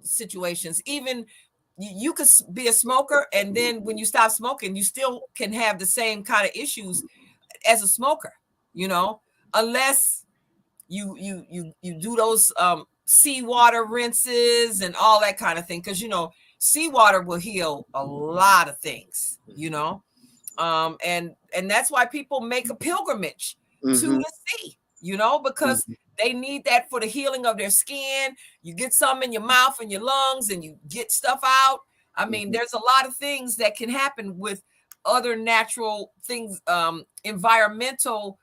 situations. Even you could be a smoker, and then when you stop smoking, you still can have the same kind of issues as a smoker, unless you do those seawater rinses and all that kind of thing, because seawater will heal a lot of things, and that's why people make a pilgrimage to the sea, because they need that for the healing of their skin. You get some in your mouth and your lungs, and you get stuff out. I mean, there's a lot of things that can happen with other natural things, environmental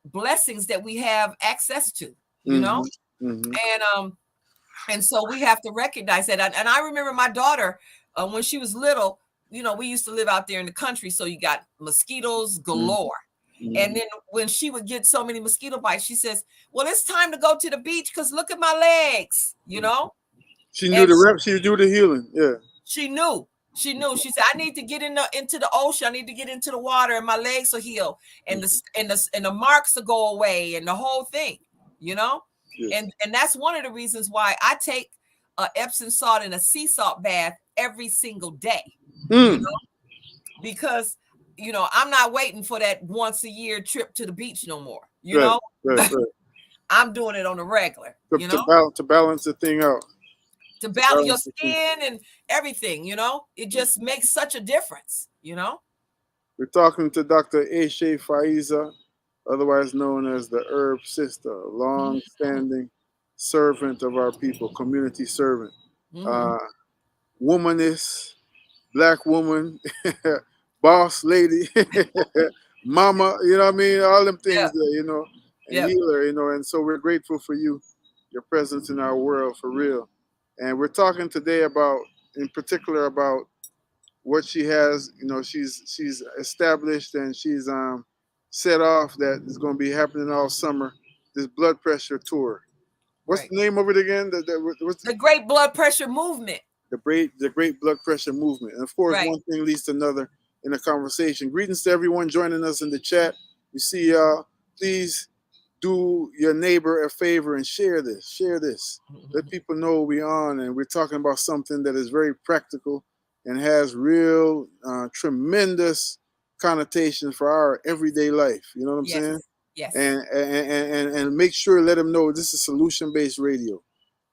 blessings that we have access to, and so we have to recognize that. And I remember my daughter, when she was little, we used to live out there in the country, so you got mosquitoes galore. And then when she would get so many mosquito bites, she says, well, it's time to go to the beach because look at my legs, She knew she knew the healing. Yeah. She knew. She knew. She said, "I need to get into the ocean. I need to get into the water, and my legs will heal, and the marks will go away, and the whole thing, you know." Yes. And that's one of the reasons why I take Epsom salt and a sea salt bath every single day, you know, because I'm not waiting for that once a year trip to the beach no more. Right, right. I'm doing it on a regular, to balance the thing out. To balance your skin and everything, it just makes such a difference, We're talking to Dr. Eshe Faizah, otherwise known as the Herb Sistah, long-standing servant of our people, community servant, womanist, black woman, boss lady, mama, you know what I mean? All them things there, and healer, and so we're grateful for you, your presence in our world for real. And we're talking today in particular about what she has, she's established and she's set off that is going to be happening all summer, this blood pressure tour. What's the name of it again? The Great Blood Pressure Movement. The Great Blood Pressure Movement. And of course, one thing leads to another in the conversation. Greetings to everyone joining us in the chat. We see y'all. Please do your neighbor a favor and share this. Share this. Let people know we're on, and we're talking about something that is very practical and has real tremendous connotations for our everyday life. You know what I'm saying? Yes. And make sure let them know this is solution-based radio.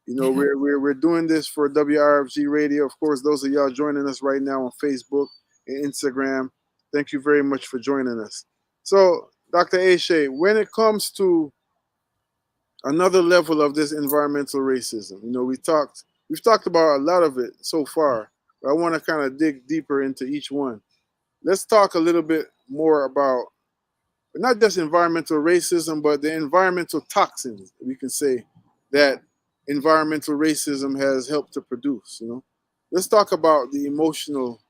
We're doing this for WRFG Radio. Of course, those of y'all joining us right now on Facebook and Instagram, thank you very much for joining us. So, Dr. Eshe, when it comes to another level of this environmental racism, we've talked about a lot of it so far, but I want to kind of dig deeper into each one. Let's talk a little bit more about not just environmental racism, but the environmental toxins, we can say, that environmental racism has helped to produce. Let's talk about the emotional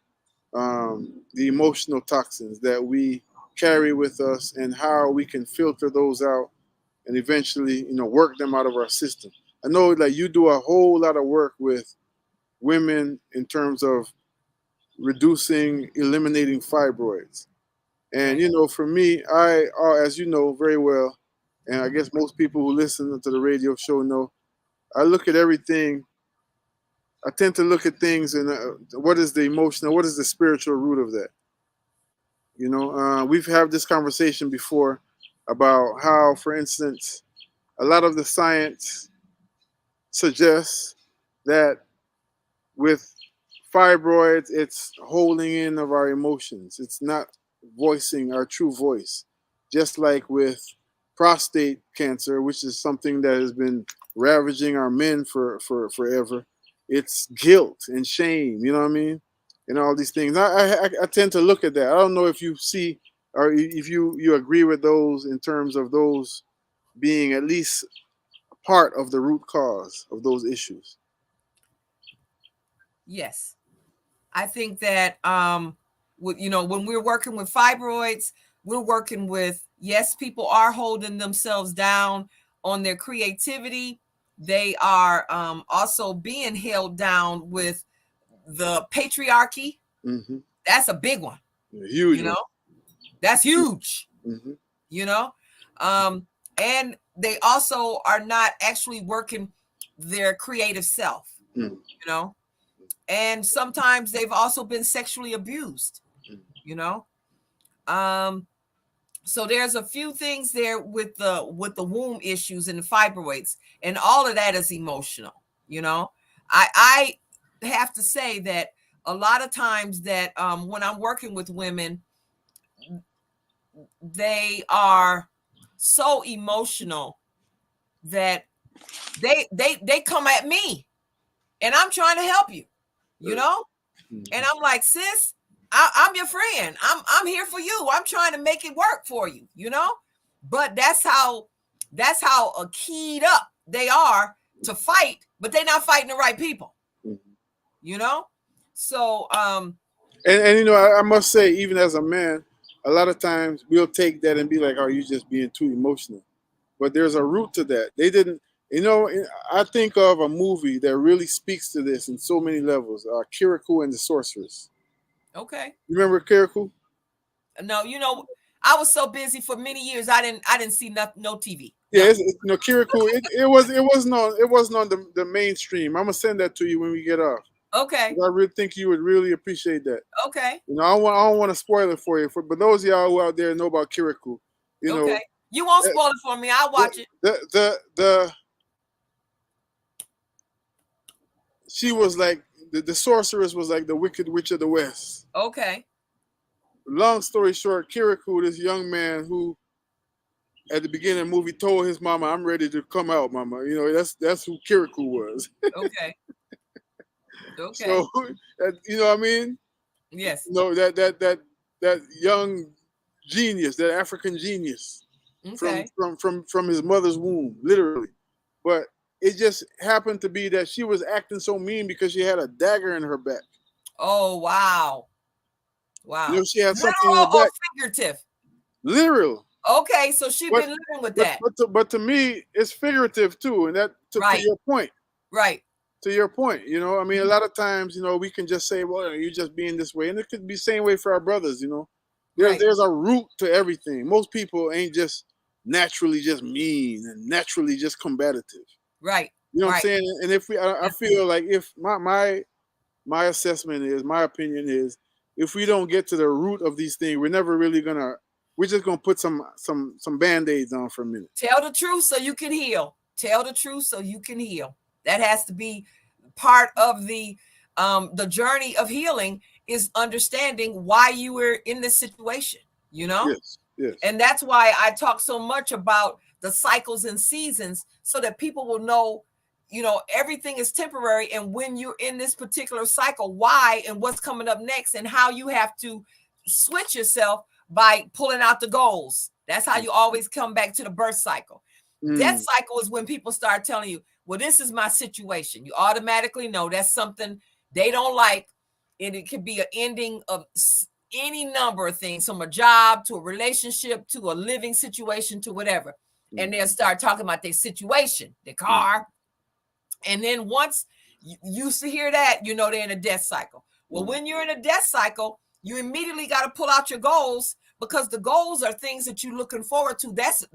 toxins that we carry with us and how we can filter those out and eventually, work them out of our system. I know that you do a whole lot of work with women in terms of eliminating fibroids. And, for me, as you know very well, and I guess most people who listen to the radio show know, I look at everything. I tend to look at things and what is the emotional, what is the spiritual root of that? We've had this conversation before about how, for instance, a lot of the science suggests that with fibroids, it's holding in of our emotions. It's not voicing our true voice. Just like with prostate cancer, which is something that has been ravaging our men for forever. It's guilt and shame, you know what I mean? And all these things. I tend to look at that. I don't know if you see or if you agree with those in terms of those being at least part of the root cause of those issues. Yes. I think that when we're working with fibroids, we're working with, yes, people are holding themselves down on their creativity. They are also being held down with the patriarchy. Mm-hmm. That's a big one. Huge. That's huge. Mm-hmm. And they also are not actually working their creative self. And sometimes they've also been sexually abused. So there's a few things there with the womb issues and the fibroids, and all of that is emotional. I have to say that a lot of times that when I'm working with women, they are so emotional that they come at me, and I'm trying to help you, and I'm like, sis, I'm your friend. I'm here for you. I'm trying to make it work for you, But that's how keyed up they are to fight, but they're not fighting the right people. So and I must say, even as a man, a lot of times we'll take that and be like, "Oh, you just being too emotional." But there's a root to that. You know, I think of a movie that really speaks to this in so many levels. Kirikou and the Sorceress. Okay. You remember Kirikou? No, I was so busy for many years. I didn't see no TV. Yeah, No. Kirikou. It wasn't on the mainstream. I'm gonna send that to you when we get off. Okay. I really think you would really appreciate that. Okay. I don't want to spoil it for you. But those of y'all who out there know about Kirikou, Okay. You won't uh, spoil it for me. I'll watch it. the she was like the sorceress was like the Wicked Witch of the West. Okay. Long story short, Kirikou, this young man who at the beginning of the movie told his mama, "I'm ready to come out, mama." That's who Kirikou was. Okay. Okay. So what I mean? Yes. That young genius, that African genius Okay. from his mother's womb, literally. But it just happened to be that she was acting so mean because she had a dagger in her back. Oh, wow. Wow. She had something in Literal her or back. figurative? Literal. Okay, so she's been living with that. But to me, it's figurative too, and that to your point. Right. To your point, I mean, a lot of times, we can just say, "Well, you're just being this way," and it could be the same way for our brothers. There's a root to everything. Most people ain't just naturally just mean and naturally just combative. Right. You know what I'm saying? And if I feel like if my assessment is, my opinion is, if we don't get to the root of these things, we're just gonna put some band-aids on for a minute. Tell the truth so you can heal. Tell the truth so you can heal. That has to be part of the journey of healing, is understanding why you were in this situation, Yes. And that's why I talk so much about the cycles and seasons, so that people will know, everything is temporary. And when you're in this particular cycle, why and what's coming up next, and how you have to switch yourself by pulling out the goals. That's how you always come back to the birth cycle. Death cycle is when people start telling you, well, this is my situation. You automatically know that's something they don't like. And it could be an ending of any number of things, from a job to a relationship to a living situation to whatever. And they'll start talking about their situation, their car. And then once you used to hear that, they're in a death cycle. Well, when you're in a death cycle, you immediately got to pull out your goals, because the goals are things that you're looking forward to. That's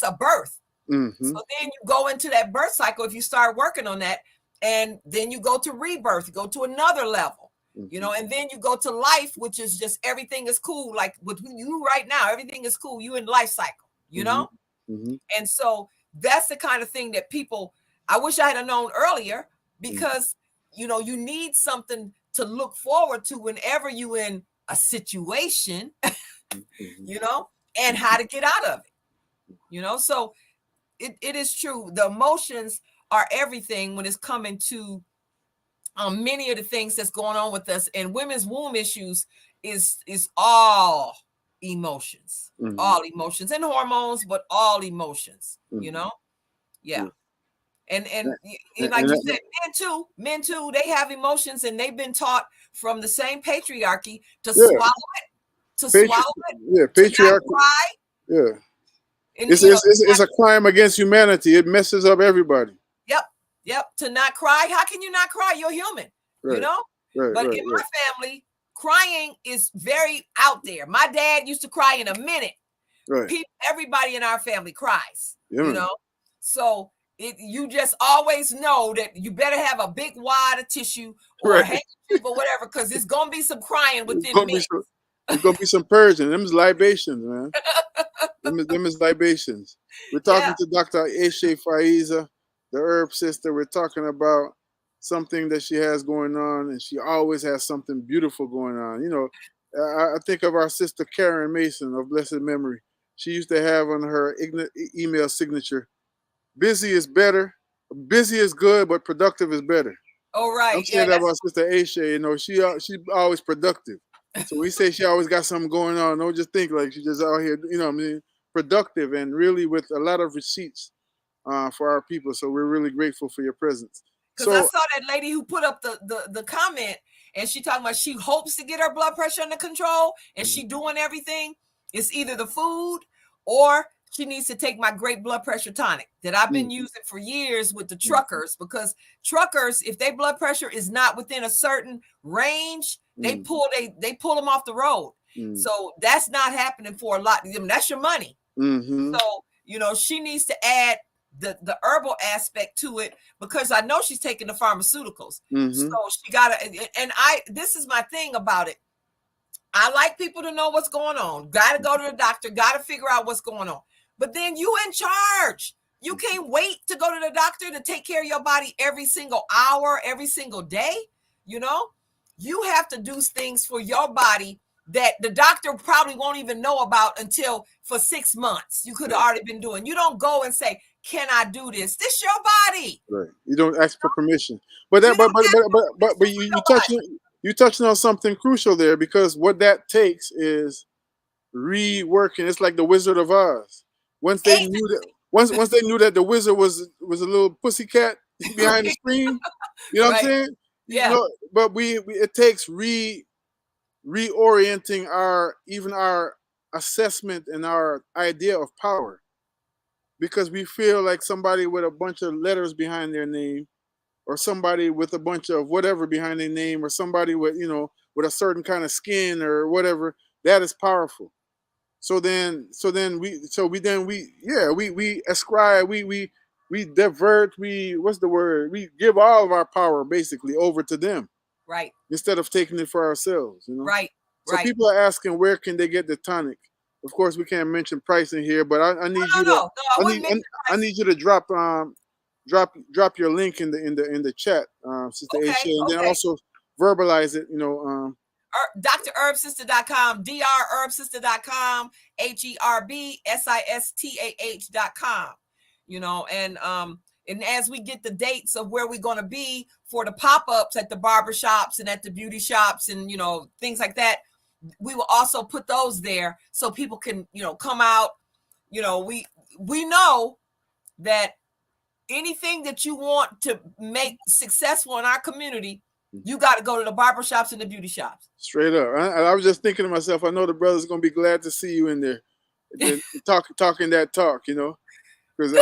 a birth. Mm-hmm. So then you go into that birth cycle if you start working on that, and then you go to rebirth, you go to another level, and then you go to life, which is just everything is cool. Like with you right now, everything is cool. You in life cycle, And so that's the kind of thing that people, I wish I had known earlier, because, you need something to look forward to whenever you in a situation, and how to get out of it, so it is true. The emotions are everything when it's coming to many of the things that's going on with us. And women's womb issues is all emotions, all emotions and hormones, but all emotions, Yeah. And like you said, men too, they have emotions, and they've been taught from the same patriarchy to swallow it, Yeah, patriarchy. To not cry. Yeah. And, it's a crime against humanity. It messes up everybody. Yep. To not cry. How can you not cry? You're human, Right. But in my family, crying is very out there. My dad used to cry in a minute. Right. Everybody in our family cries, So you just always know that you better have a big wad of tissue or a handkerchief or whatever, because it's going to be some crying within minutes. There's going to be some purging. Them is libations, man. them is libations. We're talking to Dr. Eshe Faizah, the herb sister. We're talking about something that she has going on, and she always has something beautiful going on. I think of our sister Karen Mason of blessed memory. She used to have on her email signature, busy is better, busy is good, but productive is better. Oh, right. I'm saying that about Sister Eshe. She's always productive. So we say she always got something going on. Don't just think like she's just out here, productive, and really with a lot of receipts for our people. So we're really grateful for your presence. Because I saw that lady who put up the comment, and she talking about she hopes to get her blood pressure under control, and she doing everything. It's either the food or she needs to take my great blood pressure tonic that I've been using for years with the truckers, because truckers, if their blood pressure is not within a certain range, they pull them off the road. So that's not happening for a lot of them. That's your money. So, you know, she needs to add the herbal aspect to it, because I know she's taking the pharmaceuticals. So she gotta, and this is my thing about it. I like people to know what's going on. Got to go to the doctor, got to figure out what's going on. But then you in charge. You can't wait to go to the doctor to take care of your body every single hour, every single day. You know, you have to do things for your body that the doctor probably won't even know about until for 6 months. You could have already been doing. You don't go and say, "Can I do this?" This your body. Right. You don't ask for permission. But that, but you touching on something crucial there, because what that takes is reworking. It's like the Wizard of Oz. Once they knew that, once they knew that the wizard was a little pussycat behind the screen, you know what I'm saying? Yeah. You know, but it takes reorienting our assessment and our idea of power, because we feel like somebody with a bunch of letters behind their name, or somebody with a bunch of whatever behind their name, or somebody with, you know, with a certain kind of skin or whatever, that is powerful. So then we ascribe, we divert, what's the word? We give all of our power basically over to them. Right. Instead of taking it for ourselves, you know? Right. So people are asking, where can they get the tonic? Of course, we can't mention pricing here, but I need I need you to drop your link in the chat, Sister Eshe, and then also verbalize it, you know. DrHerbSistah.com, DrHerbSistah.com, HerbSistah.com, you know, and as we get the dates of where we're going to be for the pop-ups at the barbershops and at the beauty shops and, you know, things like that, we will also put those there so people can, you know, come out. You know, we know that anything that you want to make successful in our community, you got to go to the barbershops and the beauty shops. Straight up. I was just thinking to myself, I know the brother's going to be glad to see you in there, talking that talk, you know, because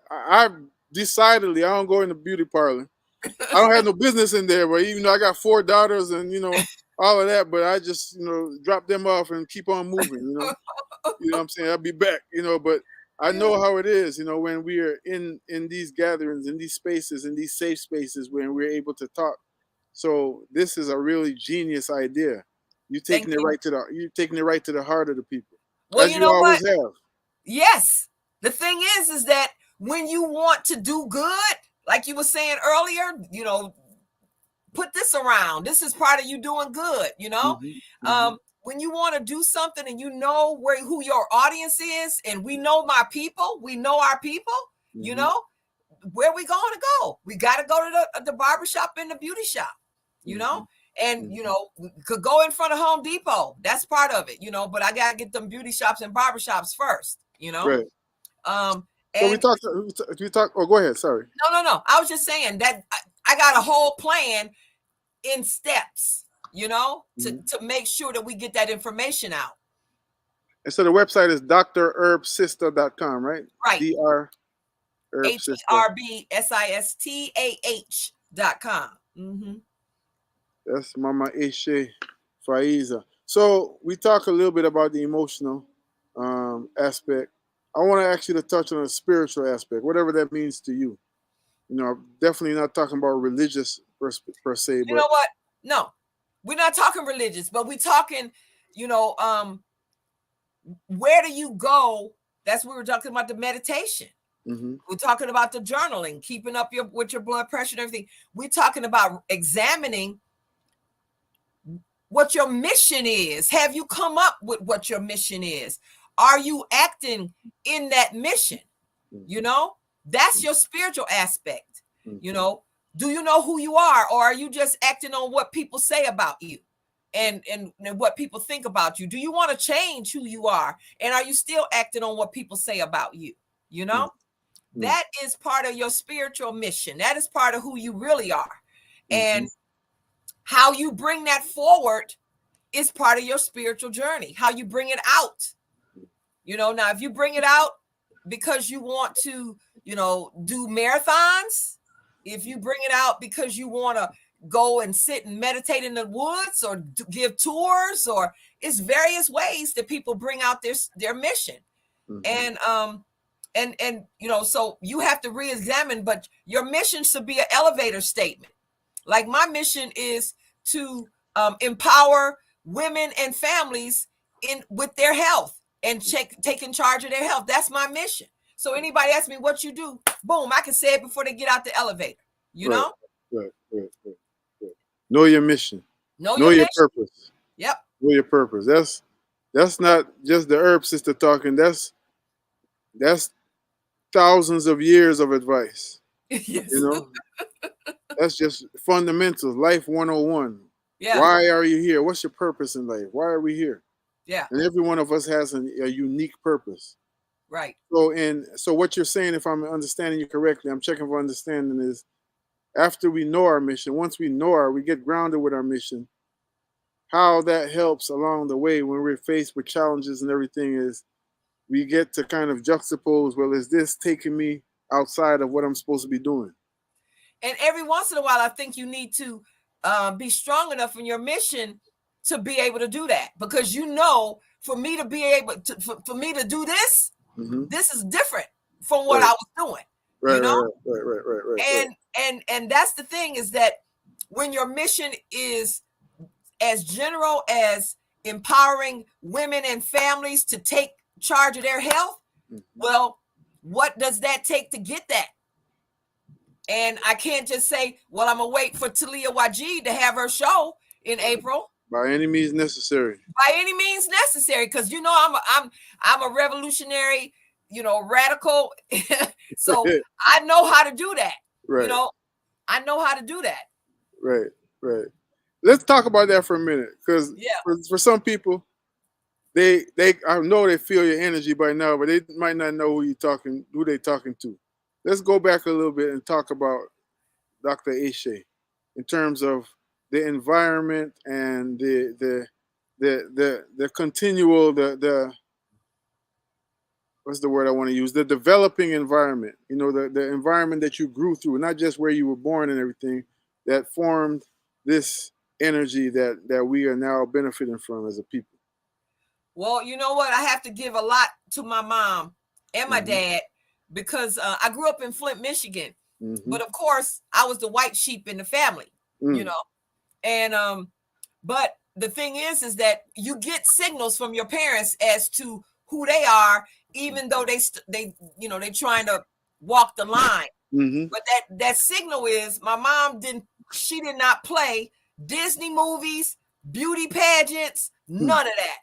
I decidedly, I don't go in the beauty parlor. I don't have no business in there, but even though I got 4 daughters and, you know, all of that, but I just, you know, drop them off and keep on moving, you know. You know what I'm saying? I'll be back, you know, but I know how it is, you know, when we are in these gatherings, in these spaces, in these safe spaces, when we're able to talk. So this is a really genius idea. You're taking it right to the heart of the people. Well, as you always have. Yes. The thing is that when you want to do good, like you were saying earlier, you know, put this around. This is part of you doing good, you know. When you want to do something and you know who your audience is, and we know our people, you know, where we going to go? We got to go to the barbershop and the beauty shop, you know, and, you know, we could go in front of Home Depot. That's part of it, you know, but I got to get them beauty shops and barbershops first, you know. Right. And so we talk. Oh, go ahead. Sorry. No. I was just saying that I got a whole plan in steps, you know, to make sure that we get that information out. And so the website is drherbsistah.com, right? Right. HerbSistah.com. That's Mama Eshe Faizah. So we talk a little bit about the emotional aspect. I want to ask you to touch on the spiritual aspect, whatever that means to you. You know, I'm definitely not talking about religious per se. You know what? No, we're not talking religious, but we're talking, you know, where do you go? That's what we were talking about, the meditation. We're talking about the journaling, keeping up with your blood pressure and everything. We're talking about examining what your mission is. Have you come up with what your mission is? Are you acting in that mission? You know, that's your spiritual aspect. You know, do you know who you are, or are you just acting on what people say about you and what people think about you? Do you want to change who you are, and are you still acting on what people say about you? You know, that is part of your spiritual mission. That is part of who you really are. And how you bring that forward is part of your spiritual journey. How you bring it out Now if you bring it out because you want to, do marathons, if you bring it out because you want to go and sit and meditate in the woods or give tours, or it's various ways that people bring out their mission. And so you have to re-examine, but your mission should be an elevator statement. Like my mission is to empower women and families with their health and taking charge of their health. That's my mission. So anybody asks me what you do, boom, I can say it before they get out the elevator. Know? Right. Know your mission. Know your mission. Purpose. Yep. Know your purpose. That's not just the herb sister talking. That's thousands of years of advice. Yes. That's just fundamentals, life 101. Yeah. Why are you here? What's your purpose in life? Why are we here? Yeah. And every one of us has a unique purpose. Right. So what you're saying, if I'm understanding you correctly, I'm checking for understanding, is after we know our mission, once we we get grounded with our mission, how that helps along the way when we're faced with challenges and everything is we get to kind of juxtapose, well, is this taking me outside of what I'm supposed to be doing? And every once in a while, I think you need to be strong enough in your mission to be able to do that. Because, for me to be able to, for me to do this, this is different from what I was doing. Right. And that's the thing, is that when your mission is as general as empowering women and families to take charge of their health, well, what does that take to get that? And I can't just say, well, I'm gonna wait for Talia Wajid to have her show in April. By any means necessary. By any means necessary, because I'm a revolutionary, radical. So I know how to do that. Right. I know how to do that. Right. Let's talk about that for a minute, because for some people, they I know they feel your energy by now, but they might not know who they're talking to. Let's go back a little bit and talk about Dr. Eshe in terms of the environment and the continual what's the word I want to use? The developing environment. The environment that you grew through, not just where you were born and everything, that formed this energy that we are now benefiting from as a people. Well, you know what? I have to give a lot to my mom and my dad, because I grew up in Flint, Michigan. But of course, I was the white sheep in the family, And but the thing is that you get signals from your parents as to who they are, even though they trying to walk the line. But that signal is, my mom did not play Disney movies, beauty pageants, none of that.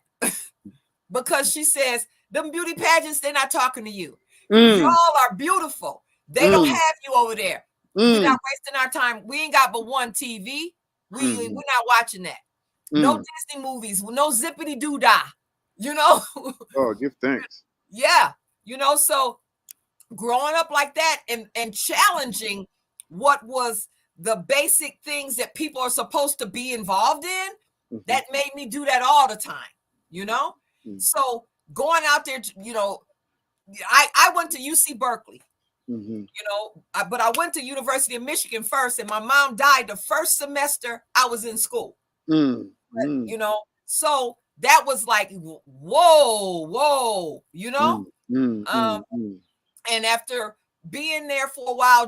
Because she says, them beauty pageants, they're not talking to you. Y'all are beautiful. They don't have you over there. We're not wasting our time. We ain't got but one TV. We're not watching that. No Disney movies, no zippity doo dah. Oh, give thanks. Yeah. So growing up like that and challenging what was the basic things that people are supposed to be involved in, that made me do that all the time, So going out there, I went to UC Berkeley, but I went to University of Michigan first, and my mom died the first semester I was in school. So that was like, whoa, and after being there for a while,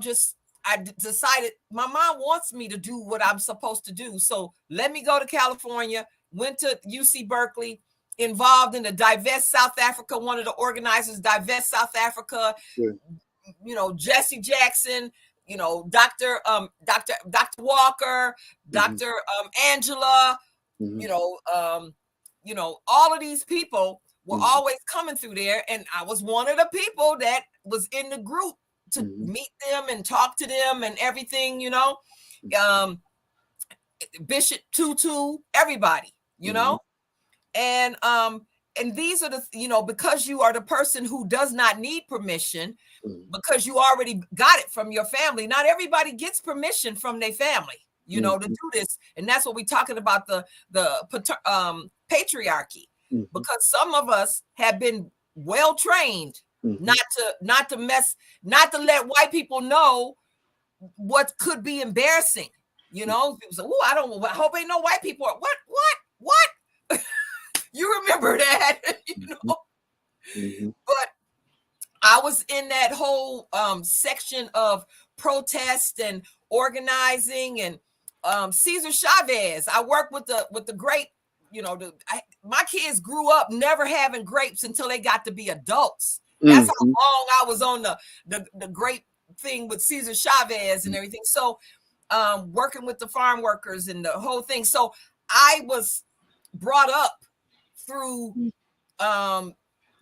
I decided my mom wants me to do what I'm supposed to do. So let me go to California, went to UC Berkeley, involved in the Divest South Africa, one of the organizers, Divest South Africa, Jesse Jackson, Dr. Walker, Dr. Angela, all of these people were always coming through there. And I was one of the people that was in the group to meet them and talk to them and everything, Bishop Tutu, everybody, and these are the, because you are the person who does not need permission, because you already got it from your family. Not everybody gets permission from their family, to do this. And that's what we're talking about, the patriarchy, because some of us have been well trained, Mm-hmm. not to let white people know what could be embarrassing. You know, people say, "Oh, I hope ain't no white people." What? You remember that? You know, Mm-hmm. but I was in that whole section of protest and organizing, and Cesar Chavez. I worked with the great, you know, my kids grew up never having grapes until they got to be adults. That's how Mm-hmm. long I was on the grape thing with Cesar Chavez and everything. So working with the farm workers and the whole thing. So I was brought up through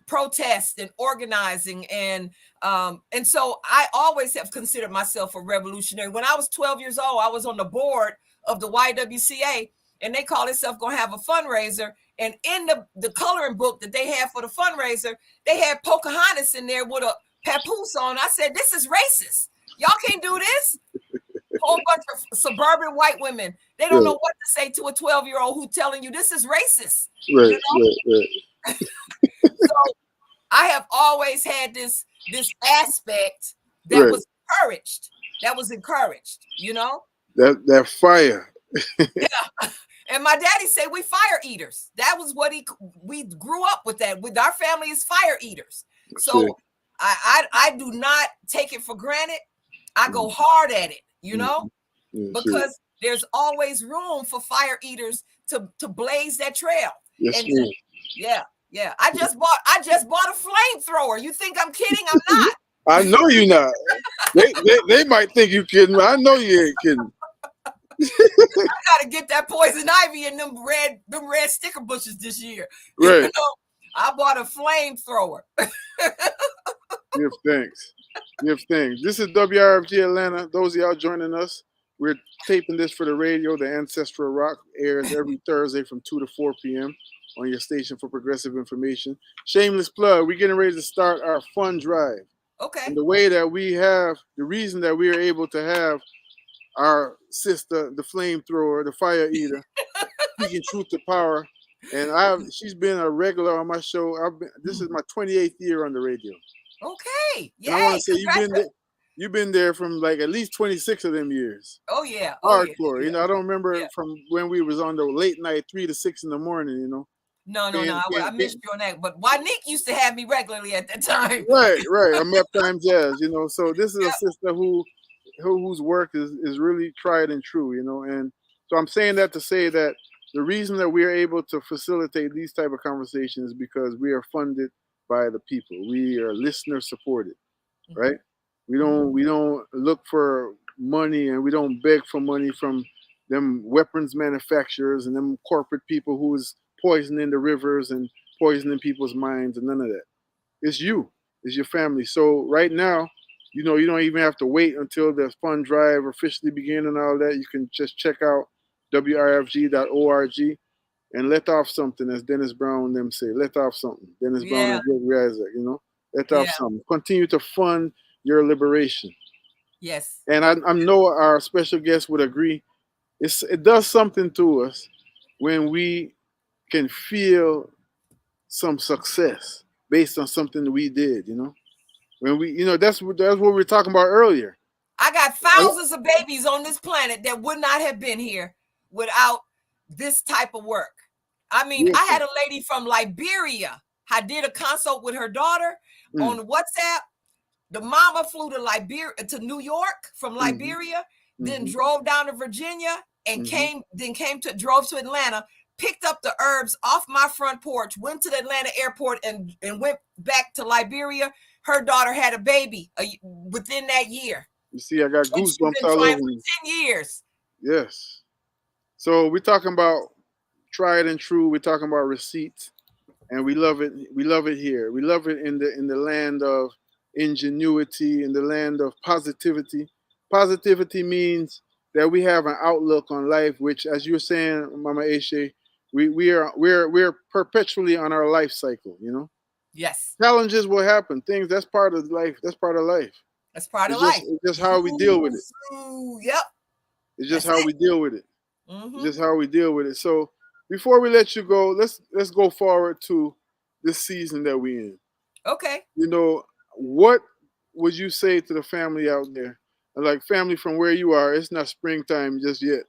protest and organizing, and so I always have considered myself a revolutionary. When I was 12 years old, I was on the board of the YWCA, and they called themselves going to have a fundraiser, and in the coloring book that they had for the fundraiser, they had Pocahontas in there with a papoose on. I said, this is racist, y'all can't do this. Whole bunch of suburban white women, they don't know what to say to a 12-year-old who telling you this is racist. Right, You know? right. So I have always had this aspect that Right. was encouraged. You know? That fire. Yeah. And my daddy said we fire eaters. That was what we grew up with that. With our family is fire eaters. So I do not take it for granted. I go hard at it, you know, because there's always room for fire eaters to blaze that trail. Yes, And yeah. I just bought a flamethrower. You think I'm kidding? I'm not. I know you're not. They might think you kidding, but I know you ain't kidding. I gotta get that poison ivy and them red sticker bushes this year. Right. You know, I bought a flamethrower. Give thanks. Give thanks. This is WRFG Atlanta. Those of y'all joining us, we're taping this for the radio. The Ancestral Rock airs every Thursday from 2 to 4 p.m. on your station for progressive information. Shameless plug. We're getting ready to start our fund drive. Okay. And the way that we have, the reason that we are able to have our sister, the flamethrower, the fire eater, speaking truth to power, and she's been a regular on my show. This is my 28th year on the radio. Okay. Yeah. And I want to say you've been there from like at least 26 of them years. Oh yeah. Hardcore. Yeah. You know, I don't remember from when we was on the late night 3 to 6 in the morning, you know. No. I missed you on that. But Nick used to have me regularly at that time. Right. I'm up time jazz, you know. So this is a sister whose work is really tried and true, you know. And so I'm saying that to say that the reason that we are able to facilitate these type of conversations is because we are funded by the people. We are listener supported, right? We don't look for money, and we don't beg for money from them weapons manufacturers and them corporate people who is poisoning the rivers and poisoning people's minds, and none of that. It's you. It's your family. So right now, you know, you don't even have to wait until the fund drive officially begin and all that. You can just check out WRFG.org and let off something, as Dennis Brown and them say. Let off something. Dennis Brown and Gregory Isaac, you know. Let off something. Continue to fund your liberation. Yes. And I know our special guest would agree. It does something to us when we can feel some success based on something that we did, you know. When we, you know, that's what we were talking about earlier. I got thousands of babies on this planet that would not have been here without this type of work. I mean, I had a lady from Liberia. I did a consult with her daughter on WhatsApp. The mama flew to New York from Liberia, then drove down to Virginia and drove to Atlanta, picked up the herbs off my front porch, went to the Atlanta airport and went back to Liberia. Her daughter had a baby within that year. You see, I got goosebumps all over me. 10 years. Yes. So we're talking about tried and true. We're talking about receipts, and we love it. We love it here. We love it in the land of ingenuity, in the land of positivity. Positivity means that we have an outlook on life, which, as you were saying, Mama Eshe, we're perpetually on our life cycle. You know. Yes. Challenges will happen. Things that's part of life. That's part of life. That's part of life. It's just how we deal with it. Yep. It's just how we deal with it. It's just how we deal with it. So before we let you go, let's go forward to this season that we're in. Okay. You know, what would you say to the family out there? Like family from where you are, it's not springtime just yet.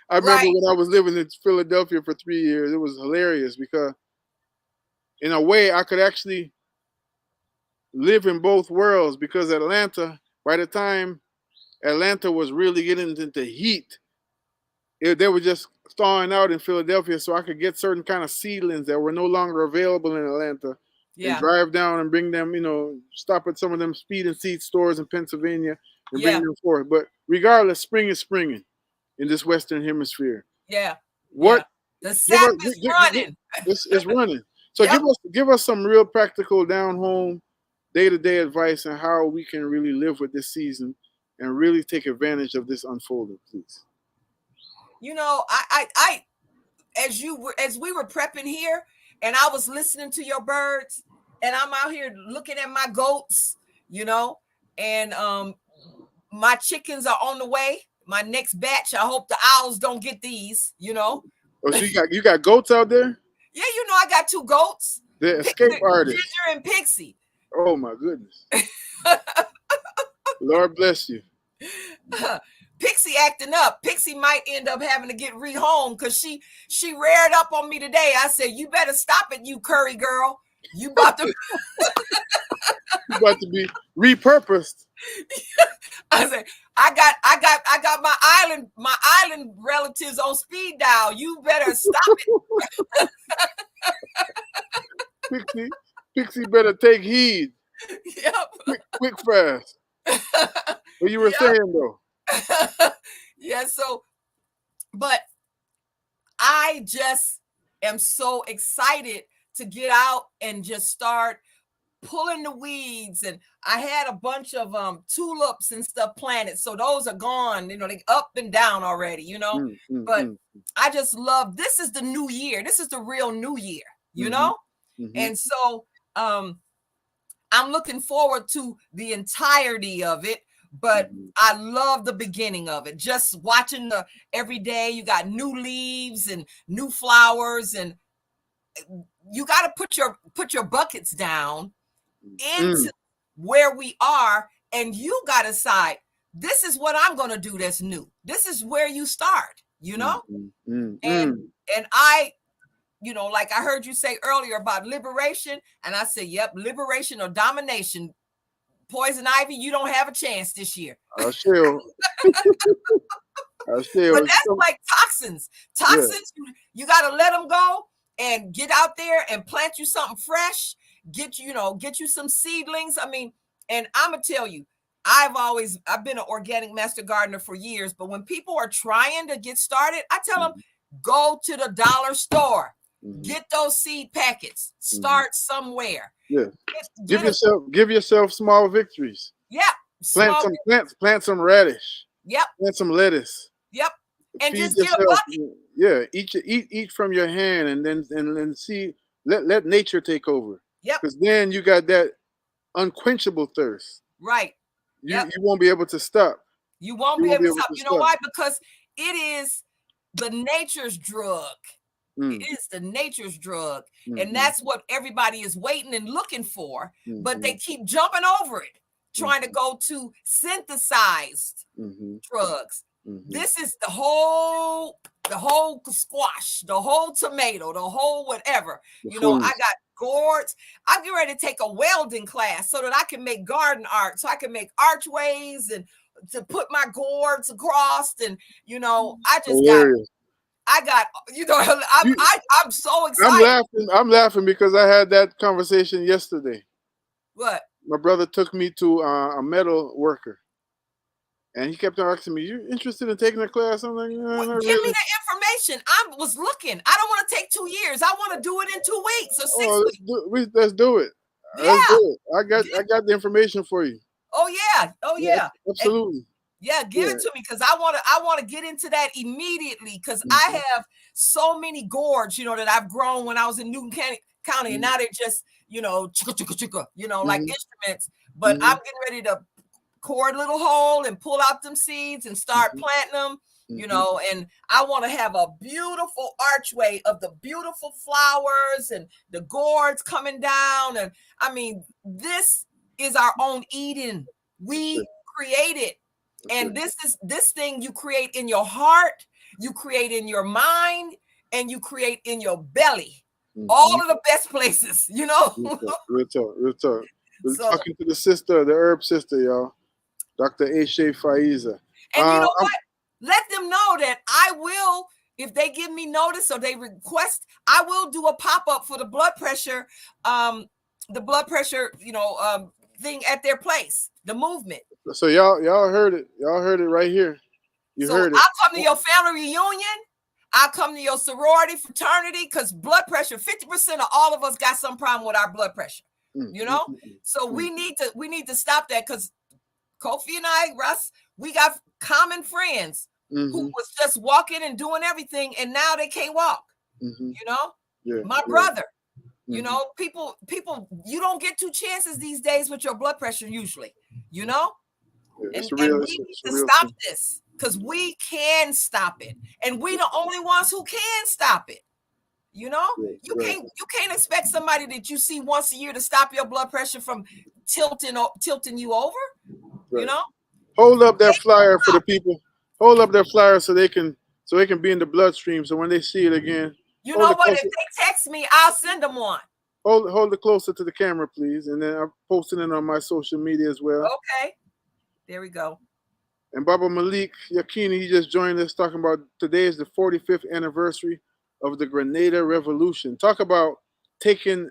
I remember Right. when I was living in Philadelphia for 3 years, it was hilarious because in a way I could actually live in both worlds because Atlanta, by the time Atlanta was really getting into heat, they were just thawing out in Philadelphia, so I could get certain kind of seedlings that were no longer available in Atlanta, and Yeah. drive down and bring them. Stop at some of them speed and seed stores in Pennsylvania and bring Yeah. them forth. But regardless, spring is springing in this Western Hemisphere. Yeah. What Yeah. The give sap us? is running. It's running. So Yep. give us some real practical down home day to day advice on how we can really live with this season and really take advantage of this unfolding, please. You know, as we were prepping here, and I was listening to your birds, and I'm out here looking at my goats, and my chickens are on the way. My next batch. I hope the owls don't get these. Oh, so you got goats out there? Yeah, I got two goats, They're escape artists. Ginger and Pixie. Oh my goodness. Lord bless you. Pixie acting up. Pixie might end up having to get rehome because she reared up on me today. I said, "You better stop it, you curry girl. You about to." You about to be repurposed. I said, I got my island relatives on speed dial. You better stop it. Pixie better take heed. Yep. Quick fast. What you were saying though. Yeah, but I just am so excited to get out and just start pulling the weeds. And I had a bunch of tulips and stuff planted, so those are gone. They up and down already. But I just love, this is the new year. This is the real new year. And so I'm looking forward to the entirety of it, but I love the beginning of it. Just watching every day, you got new leaves and new flowers, and you got to put your buckets down into where we are, and you got to decide, this is what I'm going to do that's new. This is where you start, and I, like I heard you say earlier about liberation, and I said, yep, liberation or domination. Poison Ivy, you don't have a chance this year. I still. But that's like toxins. Toxins, yeah. You got to let them go and get out there and plant you something fresh. Get you some seedlings. I mean, and I'm gonna tell you, I've been an organic master gardener for years, but when people are trying to get started, I tell them, go to the dollar store, get those seed packets, start somewhere. Yeah. Give yourself small victories. Yeah. Plant some radish. Yep. Plant some lettuce. Yep. And feed just yourself. Get a bucket. Yeah. Eat from your hand, and then see. Let nature take over. Yep. Because then you got that unquenchable thirst. Right. You won't be able to stop. You won't be able to stop. You know why? Because it is the nature's drug. It is the nature's drug. And that's what everybody is waiting and looking for. But they keep jumping over it, trying to go to synthesized drugs. This is the whole squash, the whole tomato, the whole whatever. I got gourds. I'm getting ready to take a welding class so that I can make garden art, so I can make archways and to put my gourds across. And I just I'm so excited. I'm laughing because I had that conversation yesterday. What? My brother took me to a metal worker. And he kept asking me, "You interested in taking a class?" I'm like, "No, not give really." me the information. I was looking. I don't want to take 2 years. I want to do it in 2 weeks or 6 weeks. Let's do it. Yeah. Let's do it. I got the information for you. Oh yeah. Absolutely. And, give it to me, because I want to get into that immediately, because I have so many gourds, that I've grown when I was in Newton County, and now they're just, like instruments. But I'm getting ready to core a little hole and pull out them seeds and start planting them. you know, and I want to have a beautiful archway of the beautiful flowers and the gourds coming down. And I mean, this is our own Eden. We create it. And this thing you create in your heart, you create in your mind, and you create in your belly. All of the best places, you know. Real talk. We're So, talking to the sister, the herb sister, y'all. Dr. Eshe Faizah. and you know what? Let them know that I will, if they give me notice or they request, I will do a pop-up for the blood pressure, thing at their place, the movement. So y'all heard it. Y'all heard it right here. You heard it. I'll come to your family reunion. I'll come to your sorority, fraternity, because blood pressure, 50% of all of us got some problem with our blood pressure. You know? So we need to stop that, because Kofi and I, Russ, we got common friends who was just walking and doing everything, and now they can't walk. You know? My brother. You know, people, you don't get 2 chances these days with your blood pressure usually, you know? And we need to stop this, because we can stop it. And we the only ones who can stop it. You know? You can't expect somebody that you see once a year to stop your blood pressure from tilting you over. You know? Hold up that flyer for the people. Hold up that flyer so they can be in the bloodstream. So when they see it again, you know what? If they text me, I'll send them one. Hold it closer to the camera, please, and then I'm posting it on my social media as well. Okay, there we go. And Baba Malik Yakini, he just joined us, talking about today is the 45th anniversary of the Grenada Revolution. Talk about taking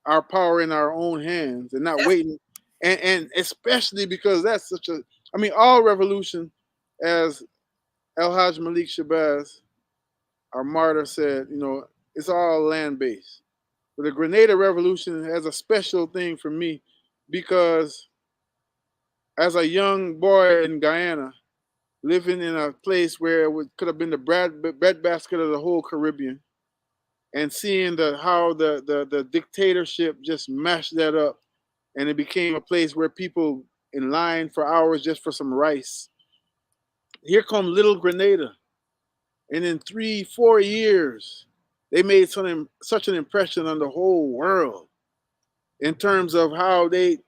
our power in our own hands and not waiting, and especially because that's such a, I mean, all revolution, as El Hajj Malik Shabazz, our martyr, said, you know, it's all land-based. But the Grenada Revolution has a special thing for me, because as a young boy in Guyana, living in a place where it could have been the breadbasket of the whole Caribbean, and seeing how the dictatorship just mashed that up, and it became a place where people in line for hours just for some rice. Here come little Grenada, and in 3-4 years, they made such an impression on the whole world in terms of how they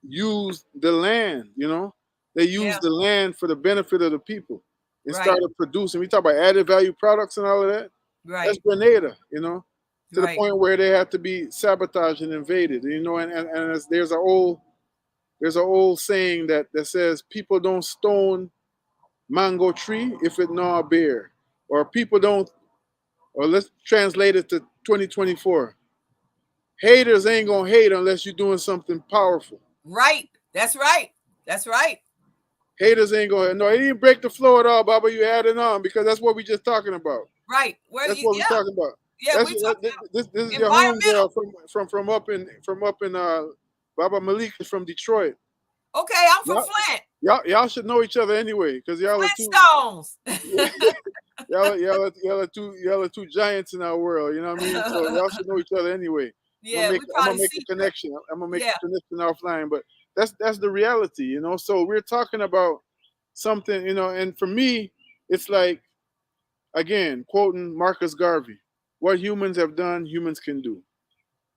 used the land. You know, they used the land for the benefit of the people and started producing. We talk about added value products and all of that. That's Grenada, you know, to the point where they had to be sabotaged and invaded. You know, and there's an old saying that says, people don't stone mango tree if it gnaw a bear, or people don't, or let's translate it to 2024. Haters ain't gonna hate unless you're doing something powerful. Right. That's right. That's right. Haters ain't gonna. No, it didn't break the flow at all, Baba. You adding on, because that's what we just talking about. Right. That's what we're talking about. Yeah, this is your homegirl from up in Baba Malik is from Detroit. Okay, I'm from Flint. Y'all should know each other anyway, because y'all are two Stones. y'all are two giants in our world. You know what I mean? So y'all should know each other anyway. Yeah, I'm gonna make a connection. I'm gonna make a connection offline, but that's the reality, you know. So we're talking about something, you know, and for me, it's like, again, quoting Marcus Garvey, what humans have done, humans can do.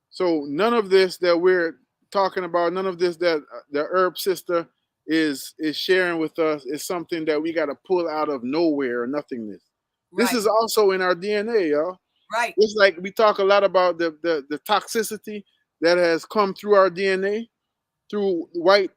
So none of this that we're talking about, none of this that the herb sister is sharing with us is something that we got to pull out of nowhere or nothingness. Right. This is also in our DNA, y'all. Right. It's like we talk a lot about the toxicity that has come through our DNA, through white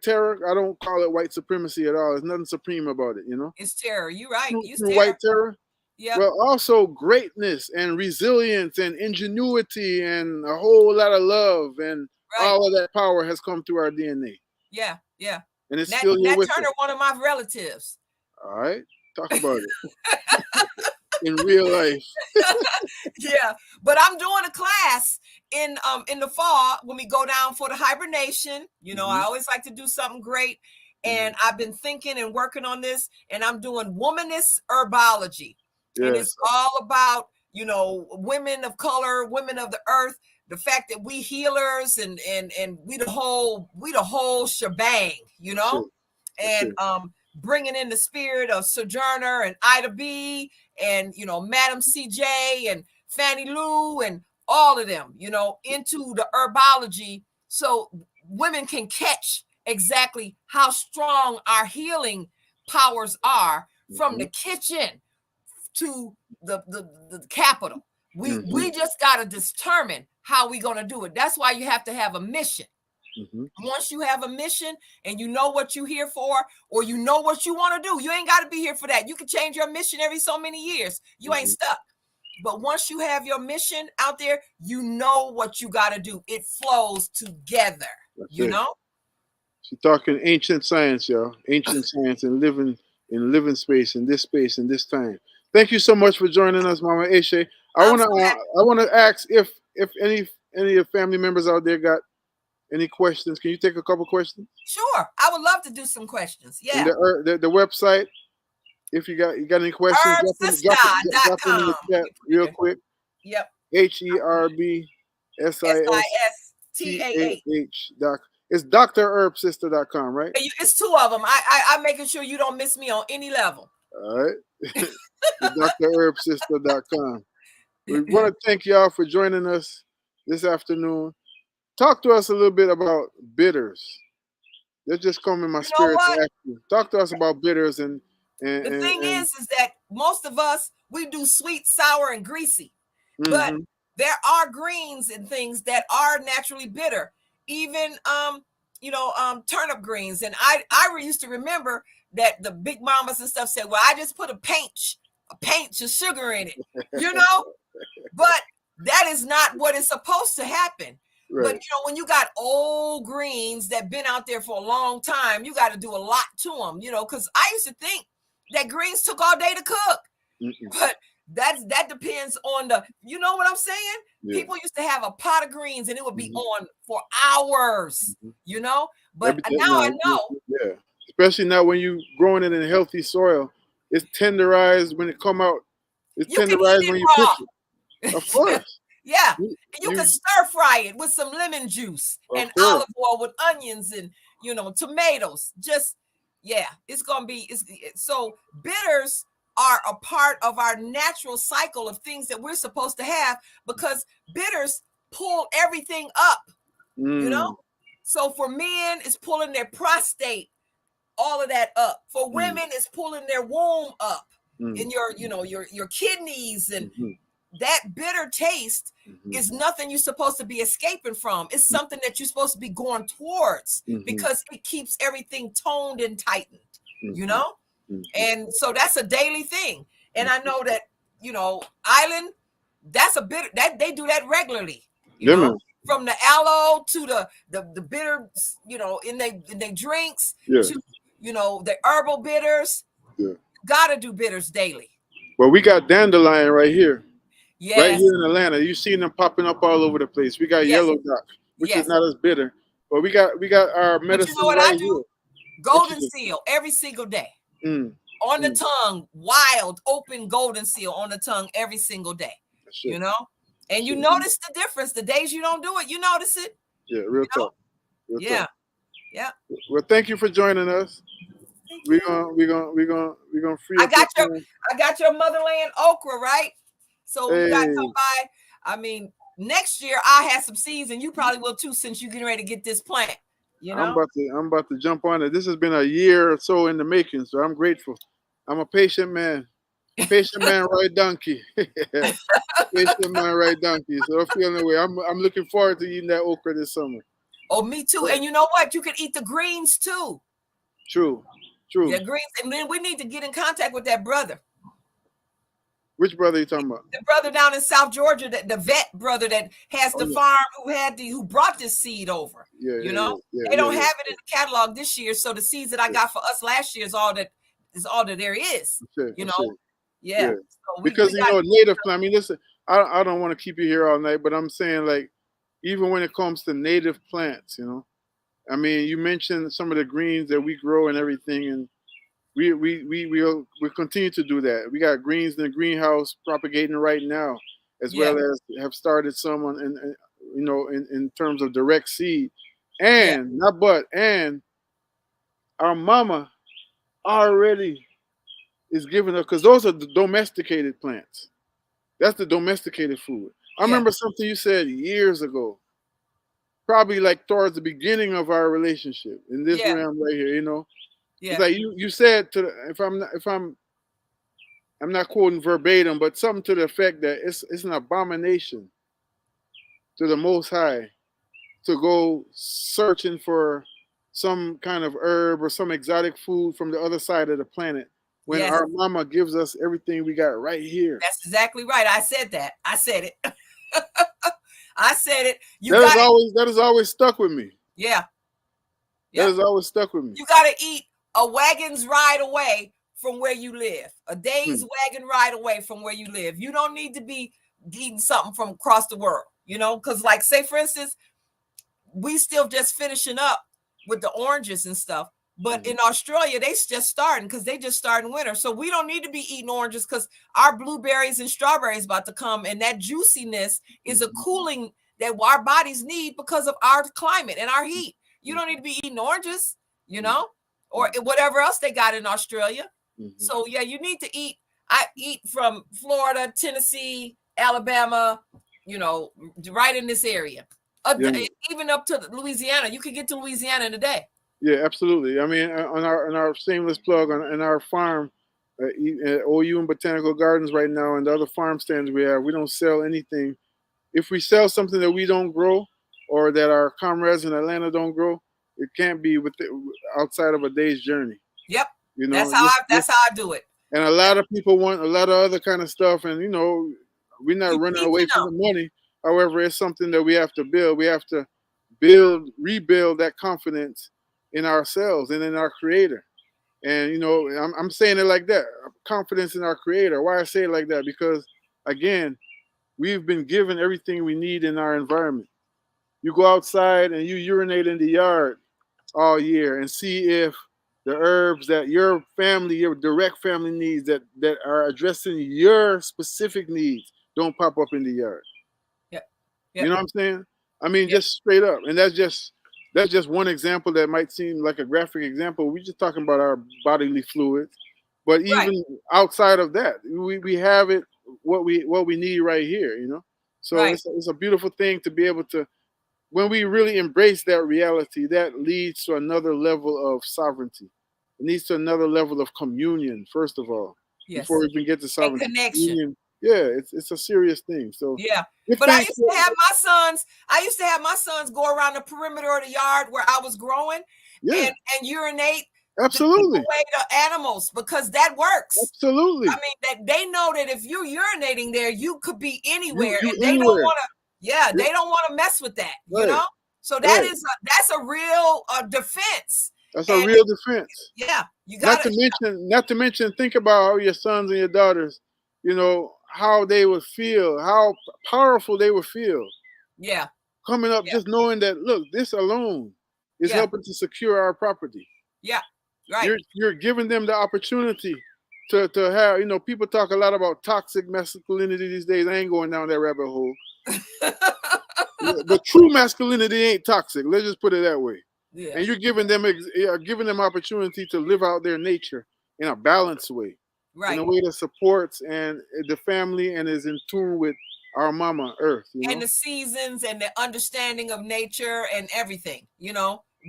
terror. I don't call it white supremacy at all. There's nothing supreme about it, you know. It's terror. You're right. Through white terror. Yeah. Well, also greatness and resilience and ingenuity and a whole lot of love, and all of that power has come through our DNA. Yeah, yeah. And it's still here with us. Turner, one of my relatives. All right, talk about it. In real life. Yeah, but I'm doing a class in the fall when we go down for the hibernation. You know, I always like to do something great, and I've been thinking and working on this, and I'm doing womanist herbology. Yes. And it's all about, you know, women of color, women of the earth, the fact that we healers and we the whole shebang, you know. Sure. And bringing in the spirit of Sojourner and Ida B and, Madam CJ and Fannie Lou and all of them, into the herbology so women can catch exactly how strong our healing powers are from the kitchen to the capital. We just got to determine how we're going to do it. That's why you have to have a mission. Once you have a mission and you know what you're here for, or you know what you want to do, you ain't got to be here for that. You can change your mission every so many years. You ain't stuck. But once you have your mission out there, you know what you got to do. It flows together. That's it. She's talking ancient science, y'all. Ancient science and living space in this time. Thank you so much for joining us, Mama Eshe. I wanna ask if any of your family members out there got any questions. Can you take a couple questions? Sure, I would love to do some questions. Yeah. And the website. If you got any questions, drop them in the chat real quick. Yep. HERBSISTAH. It's DrHerbSister.com, right? It's two of them. I'm making sure you don't miss me on any level. All right. DrHerbSister.com. We want to thank y'all for joining us this afternoon. Talk to us a little bit about bitters. They're just coming in my spirit to ask you. Talk to us about bitters and the thing is that most of us, we do sweet, sour, and greasy. But there are greens and things that are naturally bitter. Even turnip greens. And I used to remember that the big mamas and stuff said, well, I just put a pinch of sugar in it, but that is not what is supposed to happen. Right. But when you got old greens that been out there for a long time, you got to do a lot to them, because I used to think that greens took all day to cook. But that depends on the, what I'm saying? Yeah. People used to have a pot of greens and it would be on for hours, but now I know. Yeah. Especially now when you growing it in healthy soil, it's tenderized when it come out. It's tenderized when you cook it. Of course. Yeah. You can stir fry it with some lemon juice and olive oil with onions and, tomatoes. Just, it's going to be, so bitters are a part of our natural cycle of things that we're supposed to have, because bitters pull everything up, So for men, it's pulling their prostate, all of that up. For women, it's pulling their womb up, and your kidneys, and that bitter taste is nothing you're supposed to be escaping from. It's something that you're supposed to be going towards, because it keeps everything toned and tightened, And so that's a daily thing. And I know that, Island, that's a bitter, that they do that regularly, from the aloe to the bitter, in they drinks, to, the herbal bitters. Gotta do bitters daily. Well, we got dandelion right here. Yes. Right here in Atlanta. You've seen them popping up all over the place. We got yellow dock, which is not as bitter. But we got our medicine. But you know what I do? Here. Golden seal every single day. On the tongue, wild, open golden seal on the tongue every single day. And you notice the difference. The days you don't do it, you notice it. Yeah, real talk. Yeah. Well, thank you for joining us. We're gonna free up. I got your motherland okra, right? So we got somebody. I mean, next year I have some seeds, and you probably will too, since you're getting ready to get this plant. I'm about to jump on it. This has been a year or so in the making, so I'm grateful. I'm a patient man. Patient man, right donkey. Patient man, right donkey. So I'm feeling the way. I'm looking forward to eating that okra this summer. Oh, me too. And you know what? You can eat the greens too. True. Yeah, greens. And then we need to get in contact with that brother. Which brother are you talking about? The brother down in South Georgia, the vet brother that has the farm, who brought this seed over. They don't have it in the catalog this year, so the seeds that I got for us last year is all that there is. Yeah. So because native plant. I mean, listen, I don't want to keep you here all night, but I'm saying, like, even when it comes to native plants, I mean, you mentioned some of the greens that we grow and everything, and we'll continue to do that. We got greens in the greenhouse propagating right now, as well as have started some in terms of direct seed, and and our mama already is giving us, because those are the domesticated plants. That's the domesticated food. I Yeah. remember something you said years ago, probably like towards the beginning of our relationship in this Yeah. realm right here. You know, it's Yeah. like you said to the, if I'm not quoting verbatim, but something to the effect that it's an abomination to the Most High to go searching for some kind of herb or some exotic food from the other side of the planet when Yes. our mama gives us everything we got right here. That's exactly right. I said that. I said it. I said it. You That is got it. always that has always stuck with me. Yeah. That Yep. has always stuck with me. You got to eat a wagon's ride away from where you live, a day's Hmm. wagon ride away from where you live. You don't need to be eating something from across the world, because, like, say, for instance, we still just finishing up with the oranges and stuff. But in Australia, they just starting because they just starting winter. So we don't need to be eating oranges because our blueberries and strawberries about to come. And that juiciness is a cooling that our bodies need because of our climate and our heat. You don't need to be eating oranges, or whatever else they got in Australia. So, yeah, you need to eat. I eat from Florida, Tennessee, Alabama, right in this area. Yeah. Even up to Louisiana. You can get to Louisiana in a day. Yeah, absolutely. I mean, on our shameless plug in our farm, OU and Botanical Gardens right now, and the other farm stands we don't sell anything. If we sell something that we don't grow, or that our comrades in Atlanta don't grow, it can't be outside of a day's journey. Yep, You that's know, how I do it. and a lot of people want a lot of other kind of stuff, and we're not You running need away to from know. the money. However, it's something that we have to build. We have to rebuild that confidence in ourselves and in our Creator. And I'm saying it like that: confidence in our Creator. Why I say it like that? Because again, we've been given everything we need in our environment. You go outside and you urinate in the yard all year and see if the herbs that your family, your direct family needs that are addressing your specific needs don't pop up in the yard. Yep. You Yep. know what I'm saying? I mean, Yep. just straight up. And that's just one example that might seem like a graphic example. We're just talking about our bodily fluids. But Right. even outside of that, we have it what we need right here. So Right. it's a beautiful thing to be able to, when we really embrace that reality, that leads to another level of sovereignty. It leads to another level of communion, first of all, before Yes. we even get to And sovereignty. connection. Communion, yeah, it's a serious thing. So Yeah. give But thanks. I used to have my sons go around the perimeter of the yard where I was growing Yeah, and urinate to keep absolutely, away the animals because that works. I absolutely. mean, that they know that if you're urinating there, you could be You anywhere, you and they don't anywhere? want to. Yeah, Yeah, they don't want to mess with that. right, So right. that's a real defense, That's a and real defense. yeah, you Not got to to. mention, think about how your sons and your daughters, how they would feel, how powerful they would feel Yeah, coming up, yeah, just knowing that, look, this alone is yeah, helping to secure our property. yeah. Right. You're giving them the opportunity to have, people talk a lot about toxic masculinity these days. I ain't going down that rabbit hole. But true masculinity ain't toxic. Let's just put it that way. Yeah. And you're giving them opportunity to live out their nature in a balanced way, in Right. a way that supports and the family and is in tune with our mama Earth. And the seasons and the understanding of nature and everything. We're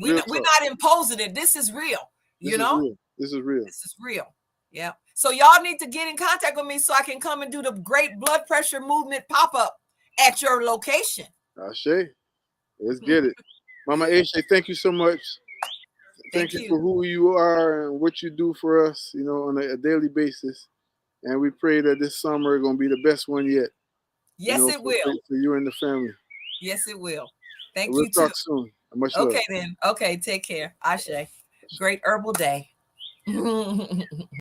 Real talk. not imposing it. This is real. This is real. This is real. This is real. Yeah. So y'all need to get in contact with me so I can come and do the Great Blood Pressure Movement pop-up at your location. Ashe, let's get it. Mama Eshe, thank you so much. Thank Thank you for you. who you are and what you do for us, on a daily basis. And we pray that this summer is going to be the best one yet, Yes, it will. for you and the family. Yes, it will. Thank We'll you too. talk soon. Much love. Okay then. Okay, take care. Ashe. Great herbal day.